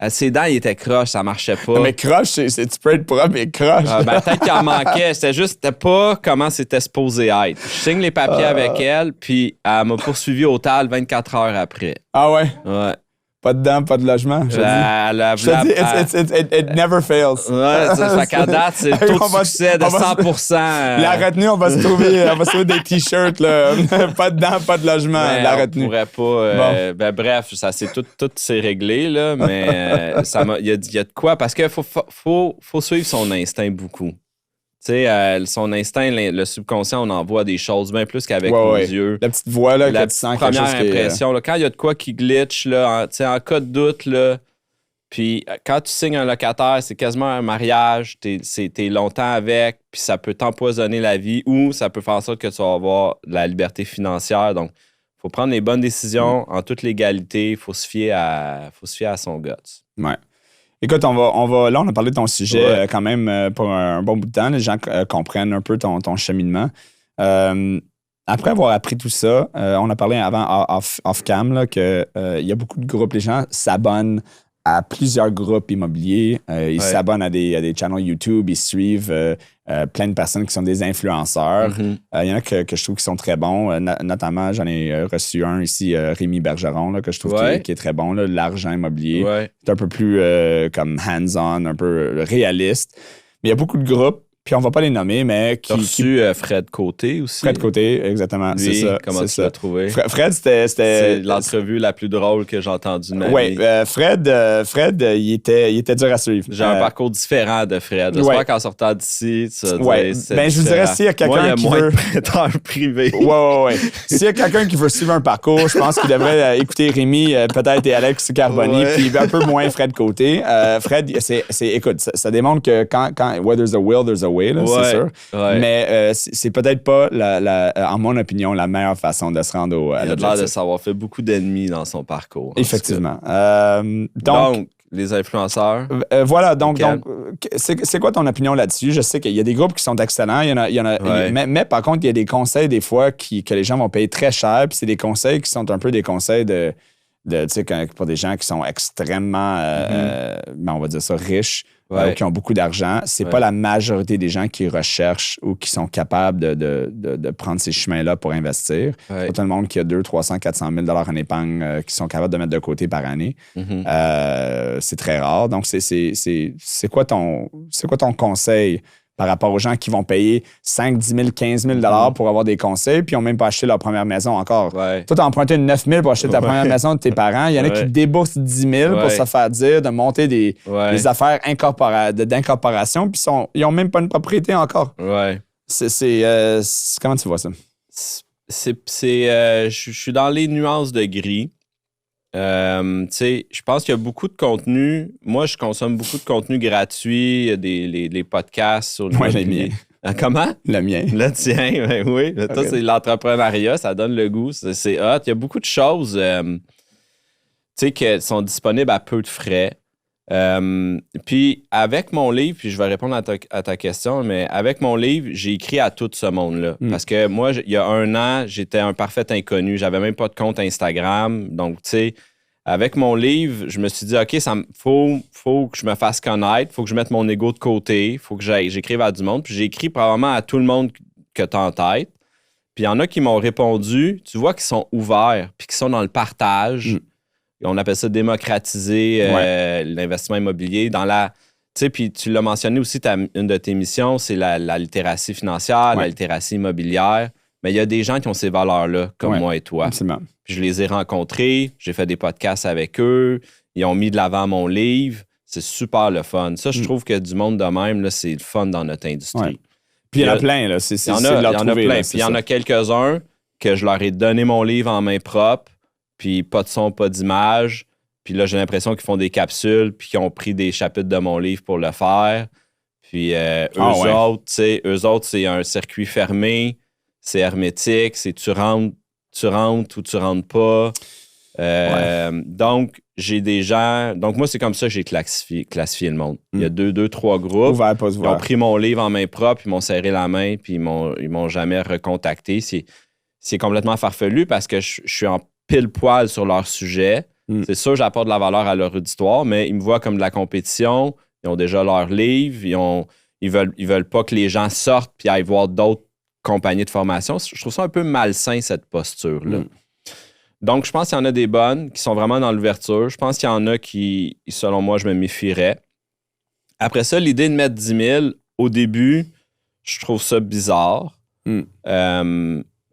Ses dents, ils étaient croches, ça marchait pas. Non, mais croche, tu peux être propre, mais croche. Peut-être qu'il en manquait. C'était pas comment c'était supposé être. Je signe les papiers avec elle, puis elle m'a poursuivi au TAL 24 heures après. Ah ouais? Ouais. Pas de dents, pas de logement. Je te dis, it never fails. Ouais, ça fait qu'à date, c'est le taux de succès de 100%. La retenue, on va se trouver des t-shirts, là. Pas de dents, pas de logement, la retenue. On pourrait pas. Bref, ça tout s'est réglé, là, mais il y a de quoi, parce qu'il faut suivre son instinct beaucoup. Tu sais, son instinct, le subconscient, on en voit des choses bien plus qu'avec nos yeux. La petite voix, là, la que tu sens première quelque chose impression, là, quand il y a de quoi qui glitch, là, en cas de doute, là, puis quand tu signes un locataire, c'est quasiment un mariage, t'es longtemps avec, puis ça peut t'empoisonner la vie ou ça peut faire en sorte que tu vas avoir de la liberté financière. Donc, il faut prendre les bonnes décisions en toute légalité. Il faut se fier à son guts. Ouais. Écoute, là, on a parlé de ton sujet quand même pour un bon bout de temps. Les gens comprennent un peu ton cheminement. Après avoir appris tout ça, on a parlé avant off-cam qu'il y a beaucoup de groupes. Les gens s'abonnent à plusieurs groupes immobiliers. Ils s'abonnent à des channels YouTube. Ils suivent plein de personnes qui sont des influenceurs. Il y en a que je trouve qui sont très bons. Notamment, j'en ai reçu un ici, Rémi Bergeron, là, que je trouve qui est très bon. Là, l'argent immobilier. C'est un peu plus comme hands-on, un peu réaliste. Mais il y a beaucoup de groupes. Puis on va pas les nommer, mais qui... Tu as reçu Fred Côté aussi. Fred Côté, exactement. Lui, c'est ça. Comment tu l'as trouvé? Fred, c'était... C'est l'entrevue la plus drôle que j'ai entendue de ma vie. Oui, Fred, il était dur à suivre. J'ai un parcours différent de Fred. J'espère qu'en sortant d'ici, tu vas dire je vous dirais, s'il y a quelqu'un qui veut... de prêteurs privés. Oui. S'il y a quelqu'un qui veut suivre un parcours, je pense qu'il devrait écouter Rémi, peut-être, et Alex Carboni, puis un peu moins Fred Côté. Fred, écoute, ça démontre que quand where there's a will, there's a way, là, c'est sûr. Mais c'est peut-être pas, en mon opinion, la meilleure façon de se rendre à l'objectif. Il a l'air de savoir fait beaucoup d'ennemis dans son parcours. Effectivement. Donc, les influenceurs. Voilà, donc c'est quoi ton opinion là-dessus? Je sais qu'il y a des groupes qui sont excellents, mais par contre, il y a des conseils des fois que les gens vont payer très cher, puis c'est des conseils qui sont un peu des conseils de tu sais, pour des gens qui sont extrêmement, on va dire ça, riches, qui ont beaucoup d'argent. C'est pas la majorité des gens qui recherchent ou qui sont capables de prendre ces chemins-là pour investir. Pas tout le monde qui a 200, 300, 400 000 $ en épargne qui sont capables de mettre de côté par année. C'est très rare. Donc, c'est quoi ton conseil par rapport aux gens qui vont payer 5, 10 000, 15 000 $ pour avoir des conseils, puis ils n'ont même pas acheté leur première maison encore. Toi, tu as emprunté 9 000 pour acheter ta première maison de tes parents. Il y en a qui déboursent 10 000 pour se faire dire de monter des affaires d'incorporation, puis ils n'ont même pas une propriété encore. Comment tu vois ça? Je suis dans les nuances de gris. Je pense qu'il y a beaucoup de contenu. Moi, je consomme beaucoup de contenu gratuit, les podcasts sur les miens. Comment? Le mien. Le tien, ben oui. Toi, Okay. c'est l'entrepreneuriat, ça donne le goût. C'est hot. Il y a beaucoup de choses qui sont disponibles à peu de frais. Puis avec mon livre, puis je vais répondre à ta question, mais avec mon livre, j'ai écrit à tout ce monde-là. Parce que moi, il y a 1 an, j'étais un parfait inconnu. J'avais même pas de compte Instagram. Donc, tu sais, avec mon livre, je me suis dit, OK, faut que je me fasse connaître, faut que je mette mon ego de côté, faut que j'écrive à du monde. Puis j'ai écrit probablement à tout le monde que tu as en tête. Puis il y en a qui m'ont répondu, tu vois, qui sont ouverts, puis qui sont dans le partage. On appelle ça démocratiser l'investissement immobilier. Puis tu l'as mentionné aussi, une de tes missions, c'est la littératie financière, la littératie immobilière. Mais il y a des gens qui ont ces valeurs-là, comme moi et toi. Absolument. Puis je les ai rencontrés, j'ai fait des podcasts avec eux, ils ont mis de l'avant mon livre. C'est super le fun. Ça, je trouve que du monde de même, là, c'est le fun dans notre industrie. Ouais. Puis il y en a plein, là. C'est il y en a plein. Puis il y en a quelques-uns que je leur ai donné mon livre en main propre, puis pas de son, pas d'image. Puis là, j'ai l'impression qu'ils font des capsules, puis qu'ils ont pris des chapitres de mon livre pour le faire. Puis eux autres, c'est un circuit fermé, c'est hermétique, c'est tu rentres ou tu rentres pas. Donc, j'ai des gens... Donc, moi, c'est comme ça que j'ai classifié le monde. Il y a 3 groupes. Ouvert, pas Ils ont pris mon livre en main propre, ils m'ont serré la main, puis ils m'ont jamais recontacté. C'est complètement farfelu parce que je suis en pile poil sur leur sujet. C'est sûr, j'apporte de la valeur à leur auditoire, mais ils me voient comme de la compétition. Ils ont déjà leur livre. Ils veulent pas que les gens sortent puis aillent voir d'autres compagnies de formation. Je trouve ça un peu malsain, cette posture-là. Donc, je pense qu'il y en a des bonnes qui sont vraiment dans l'ouverture. Je pense qu'il y en a qui, selon moi, je me méfierais. Après ça, l'idée de mettre 10 000, au début, je trouve ça bizarre.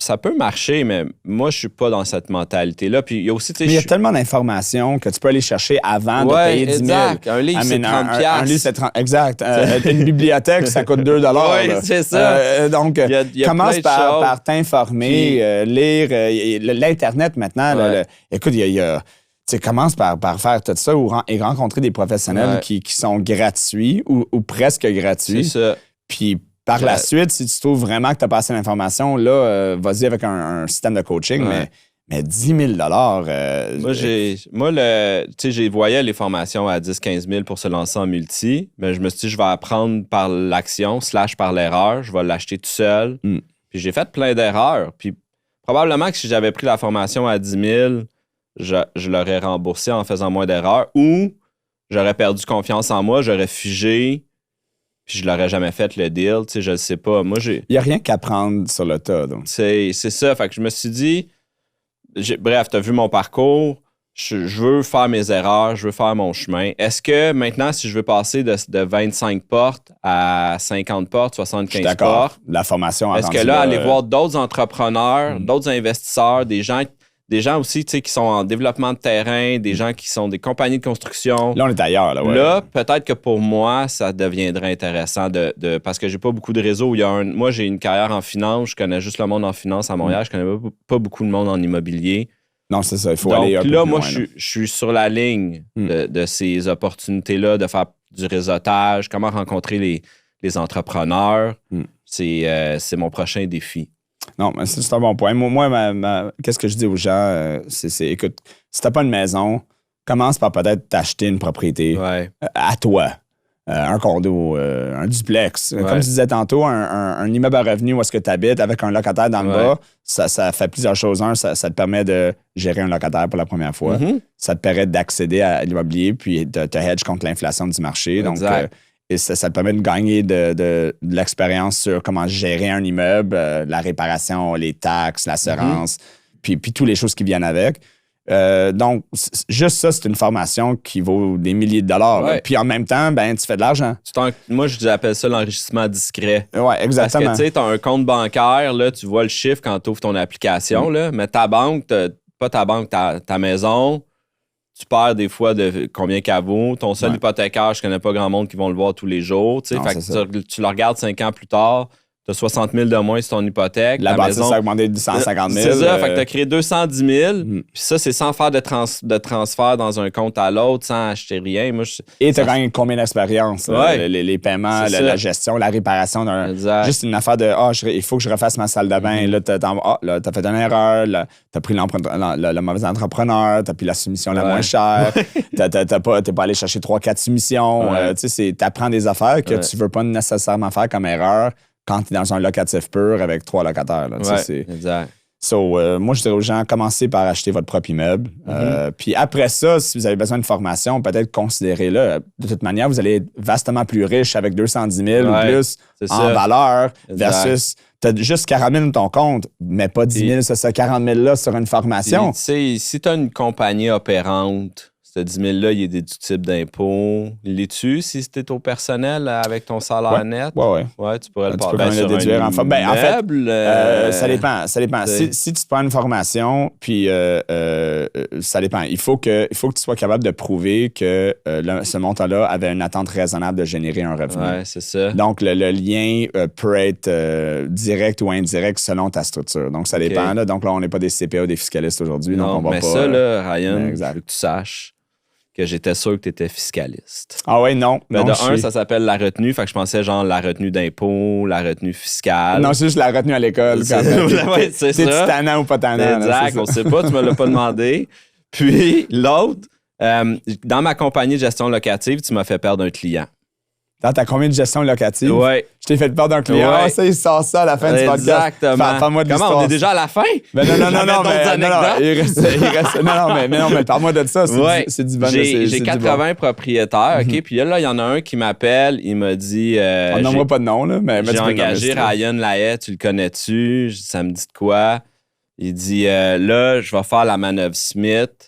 Ça peut marcher, mais moi, je suis pas dans cette mentalité-là. Puis il y a aussi... Mais il y a tellement d'informations que tu peux aller chercher avant de payer 10 000. Exact. Un livre, c'est 30 un livre, c'est 30 exact. Une bibliothèque, ça coûte 2 Oui, c'est ça. Donc, commence par t'informer, lire. L'Internet, maintenant, écoute, commence par faire tout ça et rencontrer des professionnels qui sont gratuits ou presque gratuits. C'est ça. Puis, par la suite, si tu trouves vraiment que tu as pas assez d'informations, là, vas-y avec un système de coaching, mais 10 000 j'ai voyais les formations à 10-15 000 pour se lancer en multi, mais je me suis dit, je vais apprendre par l'action / par l'erreur, je vais l'acheter tout seul. Puis j'ai fait plein d'erreurs. Puis probablement que si j'avais pris la formation à 10 000, je l'aurais remboursé en faisant moins d'erreurs ou j'aurais perdu confiance en moi, j'aurais figé. Puis je l'aurais jamais fait, le deal. Tu sais, je ne sais pas. Moi, il n'y a rien qu'à prendre sur le tas. Donc. C'est ça. Fait que je me suis dit... Bref, tu as vu mon parcours. Je veux faire mes erreurs. Je veux faire mon chemin. Est-ce que maintenant, si je veux passer de 25 portes à 50 portes, 75 portes... La formation... Est-ce que là, aller voir d'autres entrepreneurs, d'autres investisseurs, des gens aussi qui sont en développement de terrain, des gens qui sont des compagnies de construction. Là, on est ailleurs. Là, peut-être que pour moi, ça deviendrait intéressant parce que j'ai pas beaucoup de réseaux. Moi, j'ai une carrière en finance. Je connais juste le monde en finance à Montréal. Je connais pas beaucoup de monde en immobilier. Non, c'est ça. Il faut aller un peu là, plus moi, loin, je suis sur la ligne de ces opportunités-là, de faire du réseautage, comment rencontrer les entrepreneurs. C'est mon prochain défi. Non, mais c'est un bon point. Moi, qu'est-ce que je dis aux gens? Écoute, si t'as pas une maison, commence par peut-être t'acheter une propriété à toi. Un condo, un duplex. Comme tu disais tantôt, un immeuble à revenu où est-ce que tu habites avec un locataire dans le bas, ça fait plusieurs choses. Ça te permet de gérer un locataire pour la première fois. Ça te permet d'accéder à l'immobilier puis de te hedge contre l'inflation du marché. Exact. Donc, et ça te permet de gagner de l'expérience sur comment gérer un immeuble, la réparation, les taxes, l'assurance, puis toutes les choses qui viennent avec. Donc, juste ça, c'est une formation qui vaut des milliers de dollars. Puis en même temps, tu fais de l'argent. Moi, je appelle ça l'enrichissement discret. Oui, exactement. Parce que tu as un compte bancaire, là, tu vois le chiffre quand tu ouvres ton application, là, mais ta banque, ta maison... Tu perds des fois de combien qu'elle vaut. Ton seul hypothécaire, je connais pas grand monde qui vont le voir tous les jours. Tu le regardes 5 ans plus tard, as 60 000 de moins sur ton hypothèque. La bâtisse a augmenté de 150 000. C'est ça, fait que tu as créé 210 000. Puis ça, c'est sans faire de transfert dans un compte à l'autre, sans acheter rien. Moi, et tu as gagné combien d'expérience? Ouais. Les paiements, la gestion, la réparation. Juste une affaire de il faut que je refasse ma salle de bain. Là, tu as fait une erreur. Tu as pris le mauvais entrepreneur. Tu as pris la soumission la moins chère. Tu n'es pas allé chercher 3-4 soumissions. Tu apprends des affaires que tu ne veux pas nécessairement faire comme erreur quand tu es dans un locatif pur avec 3 locataires. Là, exact. Moi, je dirais aux gens, commencez par acheter votre propre immeuble. Puis après ça, si vous avez besoin de formation, peut-être considérez-le. De toute manière, vous allez être vastement plus riche avec 210 000 ou plus en valeur versus tu as juste 40 000 dans ton compte, mais pas 10 000, c'est ça, 40 000 là sur une formation. Tu sais, si tu as une compagnie opérante, ce 10 000-là, il est déductible d'impôts. L'es-tu si c'était au personnel avec ton salaire net? Oui. Ouais, tu pourrais le passer. Tu peux le déduire en fait. Ça dépend. Si tu prends une formation, puis ça dépend. Il faut que tu sois capable de prouver que ce montant-là avait une attente raisonnable de générer un revenu. Oui, c'est ça. Donc, le lien peut être direct ou indirect selon ta structure. Donc, ça dépend. Là. Donc, là, on n'est pas des CPA, des fiscalistes aujourd'hui. Non, donc on va mais pas, ça, là, Ryan, je veux que tu saches que j'étais sûr que tu étais fiscaliste. Ah ouais, non. Mais ça s'appelle la retenue. Fait que je pensais genre la retenue d'impôt, la retenue fiscale. Non, c'est juste la retenue à l'école. C'est ça. C'est tannant ou pas tannant. Exact, on sait pas, tu me l'as pas demandé. Puis l'autre, dans ma compagnie de gestion locative, tu m'as fait perdre un client. T'as combien de gestion locative? Oui. Je t'ai fait perdre un client. Ouais. Ça, il sort ça à la fin du podcast. Exactement. Parle-moi de Comment, l'histoire. on est déjà à la fin? Ben il reste. Non, mais parle-moi de ça. C'est du bon. J'ai 80 propriétaires, OK? Puis là, il y en a un qui m'appelle. Il m'a dit... on n'envoie pas de nom, là. Mais j'ai engagé Ryan Lahaye. Tu le connais-tu? Ça me dit de quoi? Il dit, là, je vais faire la manœuvre Smith.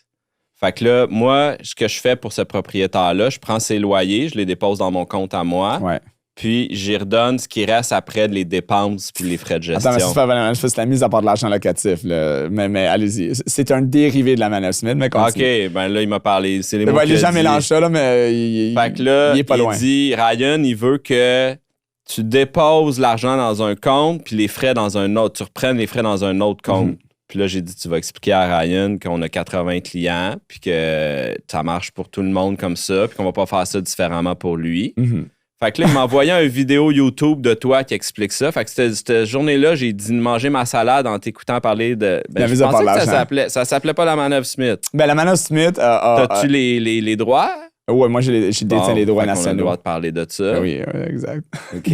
Fait que là, moi, ce que je fais pour ce propriétaire-là, je prends ses loyers, je les dépose dans mon compte à moi. Ouais. Puis, j'y redonne ce qui reste après les dépenses puis les frais de gestion. Attends, mais c'est la mise à part de l'argent locatif. Là. Mais allez-y. C'est un dérivé de la manœuvre Smith, mais continue. OK, ben là, il m'a parlé. C'est les mots les gens mélangent ça, là, mais fait que là, il est pas loin. Il dit, Ryan, il veut que tu déposes l'argent dans un compte puis les frais dans un autre. Tu reprennes les frais dans un autre compte. Puis là, j'ai dit, tu vas expliquer à Ryan qu'on a 80 clients, puis que ça marche pour tout le monde comme ça, puis qu'on va pas faire ça différemment pour lui. Fait que là, il m'a envoyé une vidéo YouTube de toi qui explique ça. Fait que cette journée-là, j'ai dit de manger ma salade en t'écoutant parler de... Ben, je pensais que ça s'appelait pas la manœuvre Smith. Ben, la manœuvre Smith... T'as-tu les droits? Oui, moi, j'ai détient les droits nationaux. On a le droit de parler de ça. Oui, exact. OK.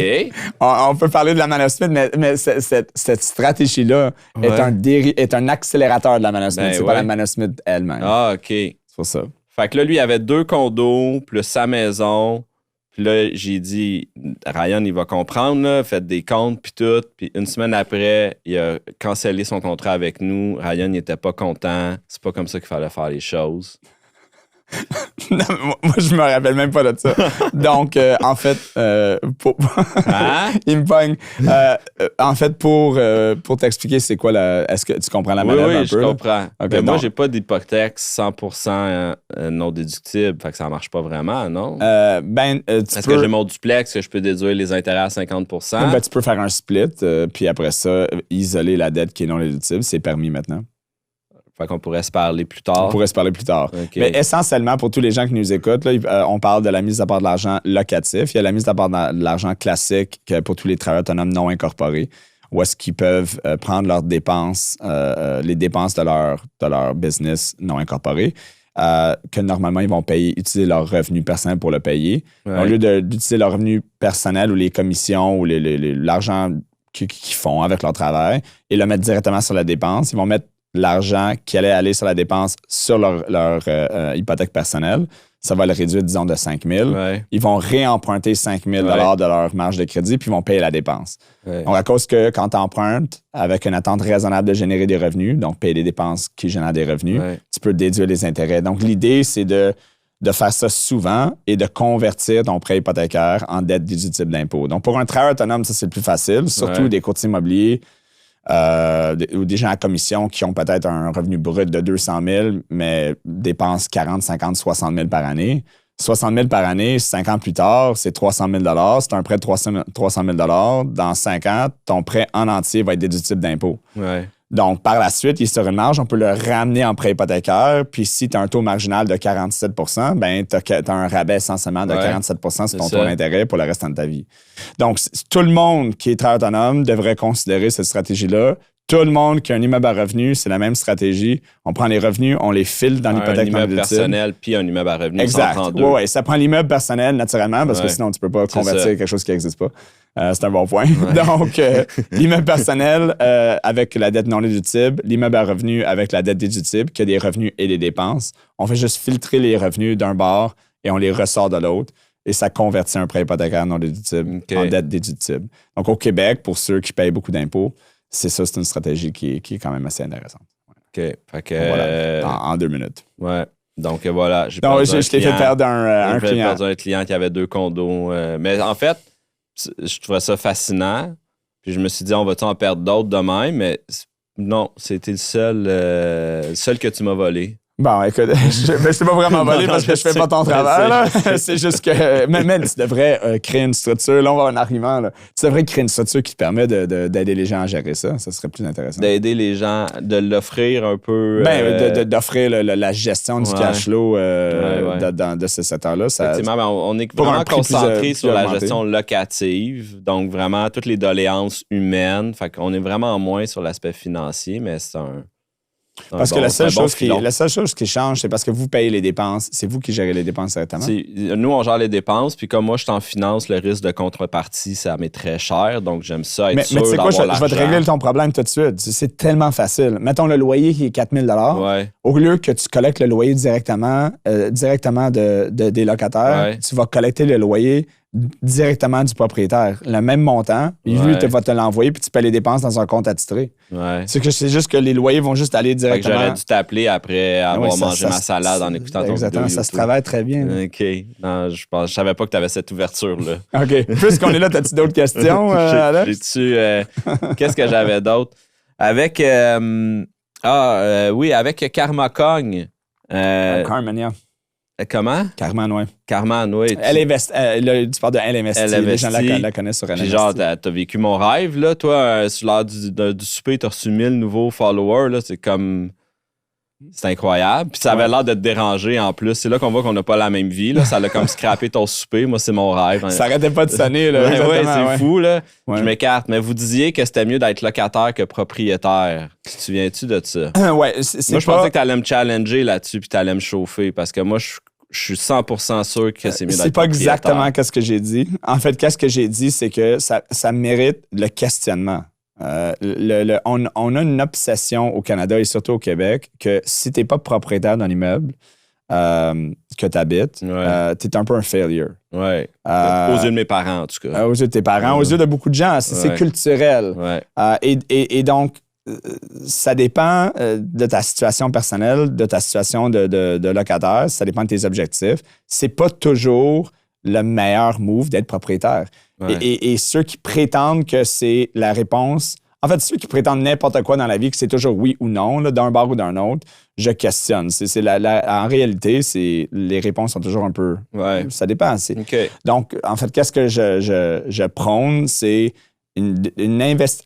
on peut parler de la manœuvre Smith, mais cette stratégie-là est un accélérateur de la manœuvre Smith. C'est pas la manœuvre Smith elle-même. Ah, OK. C'est pour ça. Fait que là, lui, il avait 2 condos, plus sa maison. Puis là, j'ai dit, Ryan, il va comprendre, là, faites des comptes, puis tout. Puis une semaine après, il a cancellé son contrat avec nous. Ryan n'était pas content. C'est pas comme ça qu'il fallait faire les choses. Non, moi, je me rappelle même pas de ça. Donc, en fait, il me pogne. En fait, pour t'expliquer, c'est quoi est-ce que tu comprends la manœuvre un peu? Oui, je comprends. Okay, moi, j'ai pas d'hypothèque 100% non déductible. Fait que ça marche pas vraiment, non? Est-ce que j'ai mon duplex que je peux déduire les intérêts à 50%? Tu peux faire un split, puis après ça, isoler la dette qui est non déductible. C'est permis maintenant. Fait qu'on pourrait se parler plus tard. Okay. Mais essentiellement, pour tous les gens qui nous écoutent, là, on parle de la mise à part de l'argent locatif. Il y a la mise à part de l'argent classique pour tous les travailleurs autonomes non incorporés, où est-ce qu'ils peuvent prendre leurs dépenses, les dépenses de leur business non incorporé, que normalement, ils vont utiliser leur revenu personnel pour le payer. Ouais. Au lieu d'utiliser leur revenu personnel ou les commissions ou l'argent qu'ils font avec leur travail et le mettre directement sur la dépense, ils vont mettre l'argent qui allait aller sur la dépense sur leur hypothèque personnelle. Ça va le réduire, disons, de 5 000. Ouais. Ils vont réemprunter 5 000 de leur marge de crédit, puis ils vont payer la dépense. Ouais. Donc, à cause que quand tu empruntes avec une attente raisonnable de générer des revenus, donc payer des dépenses qui génèrent des revenus, tu peux déduire les intérêts. Donc, l'idée, c'est de faire ça souvent et de convertir ton prêt hypothécaire en dette déductible d'impôt. Donc, pour un travailleur autonome, ça, c'est le plus facile, surtout des courtiers immobiliers ou des gens à commission qui ont peut-être un revenu brut de 200 000, mais dépensent 40, 50, 60 000 par année. 60 000 par année, 5 ans plus tard, c'est 300 000 c'est un prêt de 300 000 dans 5 ans, ton prêt en entier va être déductible d'impôt. Ouais. Donc, par la suite, il est sur une marge, on peut le ramener en prêt hypothécaire. Puis, si tu as un taux marginal de 47 ben, tu as un rabais essentiellement de 47 sur ton taux d'intérêt pour le restant de ta vie. Donc, tout le monde qui est très autonome devrait considérer cette stratégie-là. Tout le monde qui a un immeuble à revenus, c'est la même stratégie. On prend les revenus, on les file dans l'hypothèque. Un immeuble personnel puis un immeuble à revenus. Exact. Oui, ça prend l'immeuble personnel naturellement parce que sinon, tu peux pas convertir quelque chose qui n'existe pas. C'est un bon point. Ouais. Donc, l'immeuble personnel avec la dette non déductible, l'immeuble à revenus avec la dette déductible, qui a des revenus et des dépenses. On fait juste filtrer les revenus d'un bord et on les ressort de l'autre. Et ça convertit un prêt hypothécaire non déductible en dette déductible. Donc, au Québec, pour ceux qui payent beaucoup d'impôts, c'est une stratégie qui est quand même assez intéressante. OK. Fait que, en 2 minutes. Ouais. Donc, voilà. Je t'ai fait perdre un client. J'ai perdu un client qui avait 2 condos. Mais en fait, je trouvais ça fascinant. Puis je me suis dit, on va-tu en perdre d'autres demain? Mais non, c'était le seul que tu m'as volé. Bon, écoute, je ne t'ai pas vraiment volé parce que je fais pas ton travail. C'est juste que, même tu devrais créer une structure. Là, on va avoir un argument. Là. Tu devrais créer une structure qui te permet d'aider les gens à gérer ça. Ça serait plus intéressant. D'aider les gens, de l'offrir un peu. D'offrir la gestion du cash flow de ce secteur-là. Effectivement, on est vraiment concentré sur la gestion locative. Donc, vraiment, toutes les doléances humaines. Fait qu'on est vraiment moins sur l'aspect financier, mais c'est un... Parce que la seule chose qui change, c'est parce que vous payez les dépenses. C'est vous qui gérez les dépenses directement. Nous, on gère les dépenses. Puis comme moi, je suis en finance, le risque de contrepartie, ça m'est très cher. Donc, j'aime ça être sûr d'avoir l'argent. Mais tu sais quoi, je vais te régler ton problème tout de suite. C'est tellement facile. Mettons le loyer qui est 4 000 Au lieu que tu collectes le loyer directement des locataires, tu vas collecter le loyer directement du propriétaire. Le même montant, lui, va te l'envoyer puis tu paies les dépenses dans un compte attitré. C'est juste que les loyers vont juste aller directement. J'aurais dû t'appeler après avoir mangé ma salade en écoutant ton vidéo. Exactement, ça se travaille très bien. OK. Non, je savais pas que tu avais cette ouverture-là. OK. Puisqu'on est là, as-tu d'autres questions, Alex? Qu'est-ce que j'avais d'autre? Avec... avec Karma Kong. Carmania. Comment? Carman, oui. Carman, oui. Tu parles de Elle Investit. Les gens la connaissent sur Elle Investit. Genre, t'as vécu mon rêve, là. Toi, sur l'heure du souper, t'as reçu 1000 nouveaux followers, là. C'est comme... C'est incroyable. Puis ça avait l'air de te déranger en plus. C'est là qu'on voit qu'on n'a pas la même vie, là. Ça l'a comme scrappé ton souper. Moi, c'est mon rêve. Ça arrêtait pas de sonner, là. C'est fou, là. Ouais. Je m'écarte. Mais vous disiez que c'était mieux d'être locataire que propriétaire. Tu te souviens-tu de ça? Ouais, moi, je pensais que t'allais me challenger là-dessus puis t'allais me chauffer parce que moi, je suis 100% sûr que c'est mieux d'être C'est pas exactement ce que j'ai dit. En fait, qu'est-ce que j'ai dit, c'est que ça mérite le questionnement. On a une obsession au Canada et surtout au Québec que si t'es pas propriétaire d'un immeuble que tu habites, t'es un peu un failure. Ouais. Aux yeux de mes parents, en tout cas. Aux yeux de tes parents, aux yeux de beaucoup de gens. C'est culturel. Ouais. Et donc, ça dépend de ta situation personnelle, de ta situation de locataire, ça dépend de tes objectifs. C'est pas toujours le meilleur move d'être propriétaire. Ouais. Et ceux qui prétendent que c'est la réponse... En fait, ceux qui prétendent n'importe quoi dans la vie, que c'est toujours oui ou non, là, d'un bord ou d'un autre, je questionne. En réalité, les réponses sont toujours un peu... Ouais. Ça dépend. Okay. Donc, en fait, qu'est-ce que je prône, c'est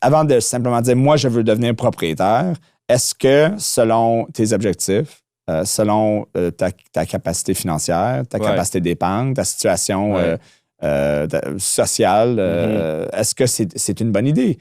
avant de simplement dire « moi, je veux devenir propriétaire », est-ce que, selon tes objectifs, selon ta capacité financière, ta capacité d'épargne, ta situation sociale, est-ce que c'est une bonne idée?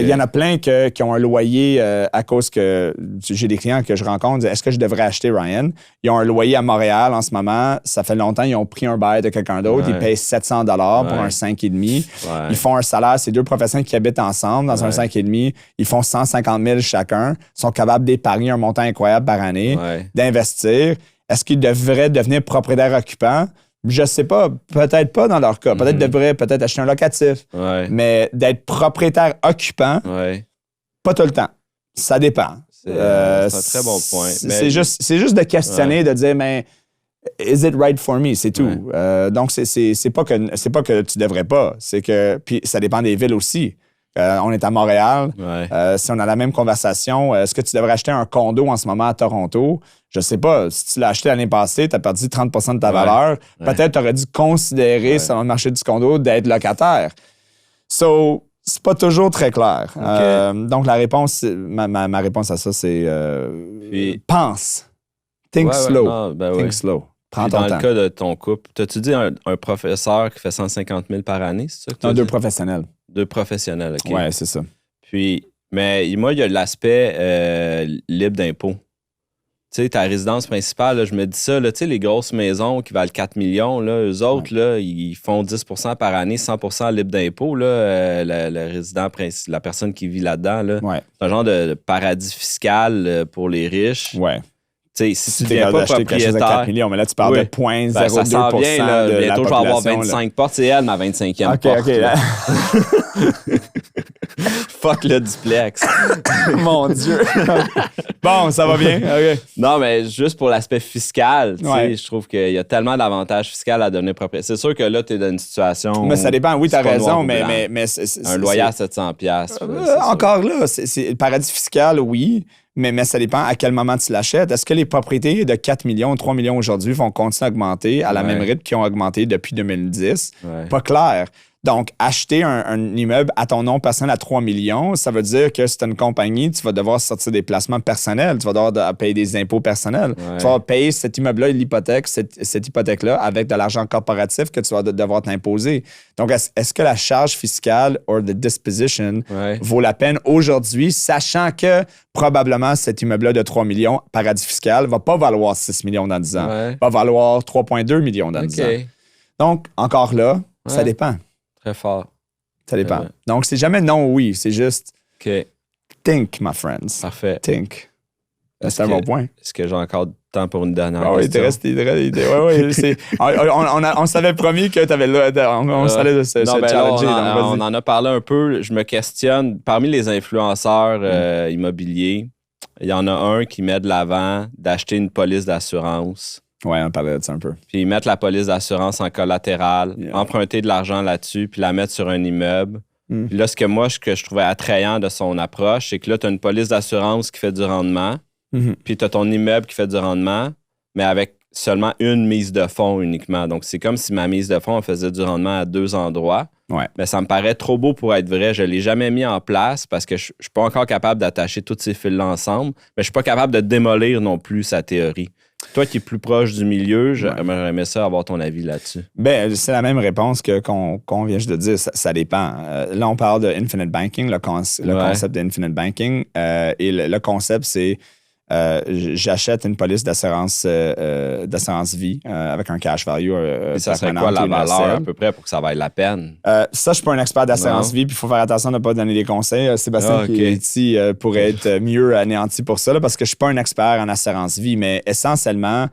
Il y en a plein qui ont un loyer à cause que j'ai des clients que je rencontre. Est-ce que je devrais acheter Ryan? Ils ont un loyer à Montréal en ce moment. Ça fait longtemps. Ils ont pris un bail de quelqu'un d'autre. Ils payent 700 $ pour un 5,5. Ils font un salaire. C'est 2 professionnels qui habitent ensemble dans un 5,5. Ils font 150 000 chacun. Ils sont capables d'épargner un montant incroyable par année, d'investir. Est-ce qu'ils devraient devenir propriétaires occupants? Je sais pas, peut-être pas dans leur cas. Peut-être devraient acheter un locatif. Mais d'être propriétaire occupant, pas tout le temps. Ça dépend. C'est un très bon point. C'est juste de questionner, de dire, mais is it right for me? C'est tout. Donc, c'est pas que tu devrais pas. C'est que, puis ça dépend des villes aussi. On est à Montréal. Ouais. Si on a la même conversation, est-ce que tu devrais acheter un condo en ce moment à Toronto? Je sais pas. Si tu l'as acheté l'année passée, tu as perdu 30 de ta valeur. Peut-être tu aurais dû considérer, selon le marché du condo, d'être locataire. So, c'est pas toujours très clair. Donc, la réponse, ma réponse à ça, c'est pense. Think slow. Non, Think slow. Prends Puis ton dans temps. le cas de ton couple, t'as-tu dit un professeur qui fait 150 000 par année, c'est ça que t'as Non, dit? 2 professionnels. 2 professionnels, OK. Ouais, c'est ça. Puis, mais moi, il y a l'aspect libre d'impôt. Tu sais, ta résidence principale, là, je me dis ça, là, tu sais, les grosses maisons qui valent 4 millions, là, eux autres, là, ils font 10 par année, 100 libre d'impôt, là, le résident, la personne qui vit là-dedans, là. Ouais. C'est un genre de paradis fiscal pour les riches. Ouais. Tu sais, si tu t'es deviens pas capable d'acheter quelque chose à 4 propriétaire... millions, mais là, tu parles de 0,02% Ben, ça s'en vient, là. de la Bientôt, je vais avoir population, 25 portes. C'est elle, ma 25e porte. OK, là. Fuck le duplex. Mon Dieu. Bon, ça va bien. OK. Non, mais juste pour l'aspect fiscal, tu sais, Ouais. je trouve qu'il y a tellement d'avantages fiscaux à devenir propriétaire. C'est sûr que là, tu es dans une situation... Mais ça dépend. Oui, tu as c'est pas noir raison, ou blanc. mais Un loyer à 700$. encore là, c'est le paradis fiscal, oui, mais ça dépend à quel moment tu l'achètes. Est-ce que les propriétés de 4 millions, 3 millions aujourd'hui vont continuer à augmenter à la même rythme qu'ils ont augmenté depuis 2010? Ouais. Pas clair. Donc, acheter un immeuble à ton nom personnel à 3 millions, ça veut dire que si tu as une compagnie, tu vas devoir sortir des placements personnels, tu vas devoir payer des impôts personnels. Ouais. Tu vas devoir payer cet immeuble-là, l'hypothèque, cette hypothèque-là, avec de l'argent corporatif que tu vas devoir t'imposer. Donc, est-ce que la charge fiscale or the disposition Ouais. vaut la peine aujourd'hui, sachant que probablement cet immeuble-là de 3 millions, paradis fiscal, va pas valoir 6 millions dans 10 ans, Ouais. va valoir 3,2 millions dans 10 ans. OK. Donc, encore là, ça Ouais. dépend. Très fort. Ça dépend. Ouais. Donc, c'est jamais non ou oui. C'est juste OK. think, my friends. Parfait. Think. Est-ce C'est un que- bon point. Est-ce que j'ai encore du temps pour une dernière Ah oui, question? on s'avait promis que tu avais on s'allait se Non, ben là, challenger. donc on vas-y. en a parlé un peu. Je me questionne. Parmi les influenceurs immobiliers, il y en a un qui met de l'avant d'acheter une police d'assurance. Ouais, on parlait de ça un peu. Puis ils mettent la police d'assurance en collatéral, Yeah. emprunter de l'argent là-dessus, puis la mettre sur un immeuble. Mm. Puis là, ce que je trouvais attrayant de son approche, c'est que là, tu as une police d'assurance qui fait du rendement, Mhm. puis tu as ton immeuble qui fait du rendement, mais avec seulement une mise de fonds uniquement. Donc, c'est comme si ma mise de fonds elle faisait du rendement à 2 endroits. Ouais. Mais ça me paraît trop beau pour être vrai. Je ne l'ai jamais mis en place parce que je ne suis pas encore capable d'attacher tous ces fils-là ensemble, mais je ne suis pas capable de démolir non plus sa théorie. Toi qui es plus proche du milieu, j'aimerais aimer ça avoir ton avis là-dessus. Ben, c'est la même réponse qu'on vient juste de dire. Ça dépend. Là, on parle de infinite banking, le concept d'infinite banking. Et le concept, c'est j'achète une police d'assurance vie avec un cash value. Et ça serait quoi la valeur à peu près pour que ça vaille la peine? Ça, je suis pas un expert d'assurance Non. vie, puis il faut faire attention de ne pas donner des conseils. Sébastien Ah, qui ok. est ici pourrait être mieux anéanti pour ça, là, parce que je suis pas un expert en assurance vie, mais essentiellement,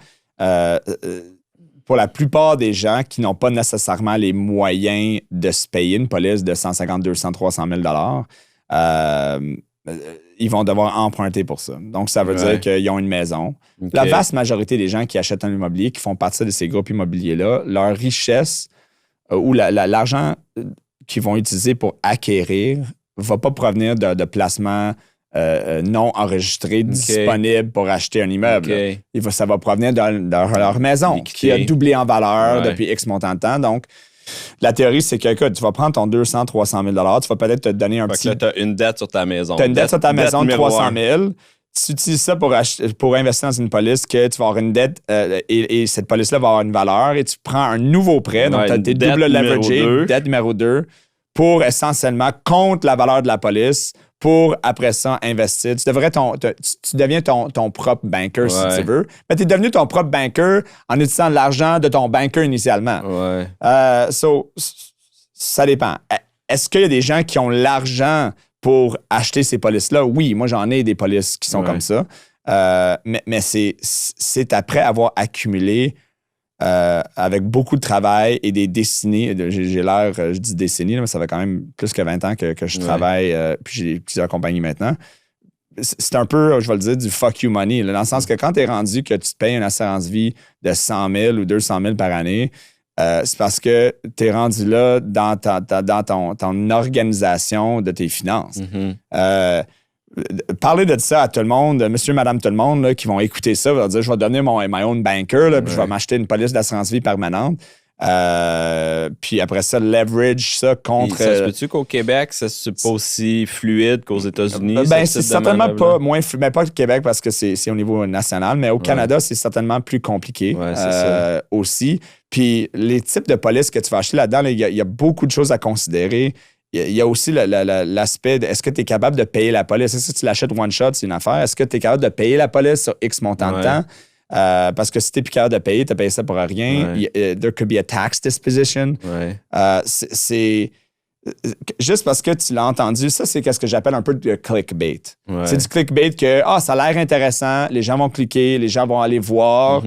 pour la plupart des gens qui n'ont pas nécessairement les moyens de se payer une police de 150, 200, 300 000 ils vont devoir emprunter pour ça. Donc, ça veut dire qu'ils ont une maison. Ok. La vaste majorité des gens qui achètent un immobilier, qui font partie de ces groupes immobiliers-là, leur richesse ou l'argent qu'ils vont utiliser pour acquérir va pas provenir de placements non enregistrés disponibles pour acheter un immeuble. Ok. Ça va provenir de leur maison Liquidité. qui a doublé en valeur Ouais. depuis X montant de temps. Donc, la théorie, c'est que écoute, tu vas prendre ton 200, 300 000 tu vas peut-être te donner un Fait petit... que là, tu as une dette sur ta maison. Tu as une dette sur ta maison de numéro 300 un. 000. Tu utilises ça pour investir dans une police que tu vas avoir une dette et cette police-là va avoir une valeur et tu prends un nouveau prêt. Donc, Ouais, tu as une tes dette double numéro leveragé, 2. dette numéro 2, pour essentiellement contre la valeur de la police pour après ça investir. Tu deviens ton propre banker si tu veux. Mais tu es devenu ton propre banker en utilisant l'argent de ton banker initialement. Ouais. Ça dépend. Est-ce qu'il y a des gens qui ont l'argent pour acheter ces polices-là? Oui, moi, j'en ai des polices qui sont comme ça. Mais c'est après avoir accumulé avec beaucoup de travail et des décennies. J'ai l'air, je dis décennies, mais ça fait quand même plus que 20 ans que je travaille, puis j'ai plusieurs compagnies maintenant. C'est un peu, je vais le dire, du fuck you money. Là, dans le sens que quand tu es rendu que tu te payes une assurance vie de 100 000 ou 200 000 par année, c'est parce que tu es rendu là dans ton organisation de tes finances. Parler de ça à tout le monde, monsieur, madame, tout le monde, là, qui vont écouter ça, vont dire, je vais donner my own banker, là, puis je vais m'acheter une police d'assurance-vie permanente. Puis après ça, leverage ça contre... Ça se peut-tu qu'au Québec, ça c'est pas aussi fluide qu'aux États-Unis? C'est certainement pas moins fluide, mais pas au Québec parce que c'est au niveau national, mais au Canada, c'est certainement plus compliqué aussi. Puis les types de polices que tu vas acheter là-dedans, il y a beaucoup de choses à considérer. Il y a aussi l'aspect de est-ce que tu es capable de payer la police? Est-ce que tu l'achètes one shot, c'est une affaire? Est-ce que tu es capable de payer la police sur X montant de temps? Parce que si tu n'es plus capable de payer, tu as payé ça pour rien. There could be a tax disposition. C'est juste parce que tu l'as entendu, ça, c'est ce que j'appelle un peu de clickbait. C'est du clickbait que ça a l'air intéressant, les gens vont cliquer, les gens vont aller voir.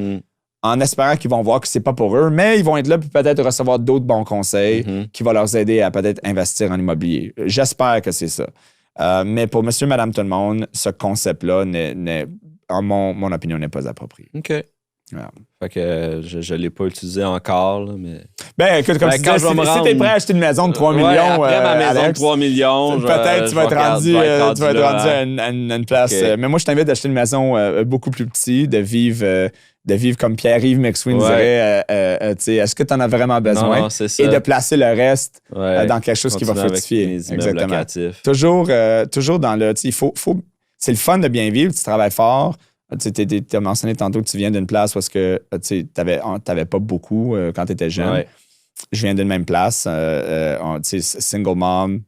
En espérant qu'ils vont voir que c'est pas pour eux, mais ils vont être là puis peut-être recevoir d'autres bons conseils qui vont leur aider à peut-être investir en immobilier. J'espère que c'est ça. Mais pour monsieur, madame, tout le monde, ce concept-là, en mon opinion, n'est pas approprié. OK. Voilà. Fait que je ne l'ai pas utilisé encore, là, mais... Ben, écoute, comme tu disais, si t'es prêt à acheter une maison de 3 millions, après ma maison Alex, de 3 millions, peut-être tu vas être rendu à une place. Okay. Mais moi, je t'invite d'acheter une maison beaucoup plus petite, de vivre comme Pierre-Yves McSween dirait, est-ce que tu en as vraiment besoin? Non, c'est ça. Et de placer le reste dans quelque chose qui va fructifier. Exactement. Toujours dans le... c'est le fun de bien vivre, tu travailles fort. Tu as mentionné tantôt que tu viens d'une place parce que tu n'avais pas beaucoup quand tu étais jeune. Je viens d'une même place. Single mom,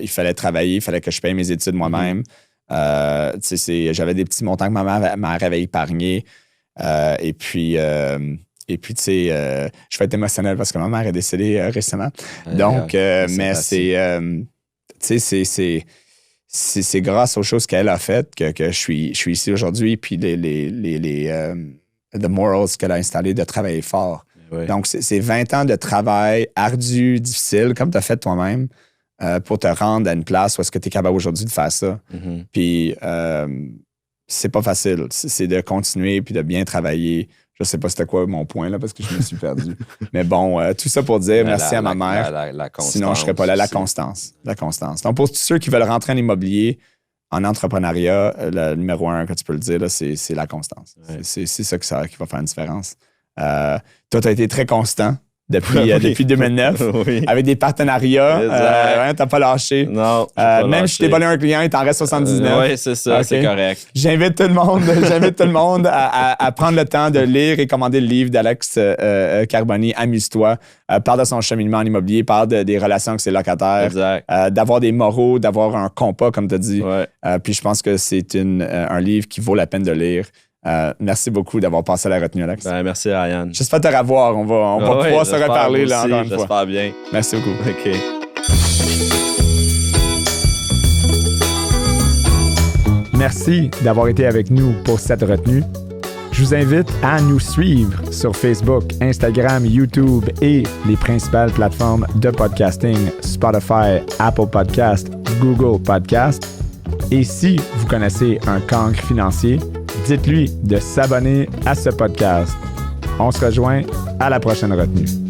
il fallait travailler, il fallait que je paye mes études moi-même. J'avais des petits montants que ma mère avait épargnés. Et puis, tu sais, je vais être émotionnel parce que ma mère est décédée récemment. Donc, mais c'est grâce aux choses qu'elle a faites que je suis ici aujourd'hui. Puis the morals qu'elle a installés de travailler fort. Donc, c'est 20 ans de travail ardu, difficile, comme tu as fait toi-même, pour te rendre à une place où est-ce que tu es capable aujourd'hui de faire ça. Puis, c'est pas facile. C'est de continuer puis de bien travailler. Je sais pas c'était quoi mon point là parce que je me suis perdu. Mais bon, tout ça pour dire merci à ma mère. La sinon, je serais pas là. La constance. Donc, pour tous ceux qui veulent rentrer en immobilier, en entrepreneuriat, le numéro 1 que tu peux le dire, là, c'est la constance. C'est ça qui va faire une différence. Toi, tu as été très constant depuis 2009, avec des partenariats. T'as pas lâché. Non. Même si t'es volé un client, il t'en reste 79. Oui, c'est ça, c'est correct. J'invite tout le monde à prendre le temps de lire et commander le livre d'Alex Carboni, Amuse-toi. Parle de son cheminement en immobilier, parle des relations avec ses locataires, d'avoir des moraux, d'avoir un compas, comme tu as dit. Puis je pense que c'est un livre qui vaut la peine de lire. Merci beaucoup d'avoir passé à la retenue, Alex. Merci, Ryan. J'espère te revoir. On va pouvoir se reparler là, encore une fois. J'espère bien. Merci beaucoup. OK. Merci d'avoir été avec nous pour cette retenue. Je vous invite à nous suivre sur Facebook, Instagram, YouTube et les principales plateformes de podcasting, Spotify, Apple Podcast, Google Podcast. Et si vous connaissez un cancre financier, dites-lui de s'abonner à ce podcast. On se rejoint à la prochaine retenue.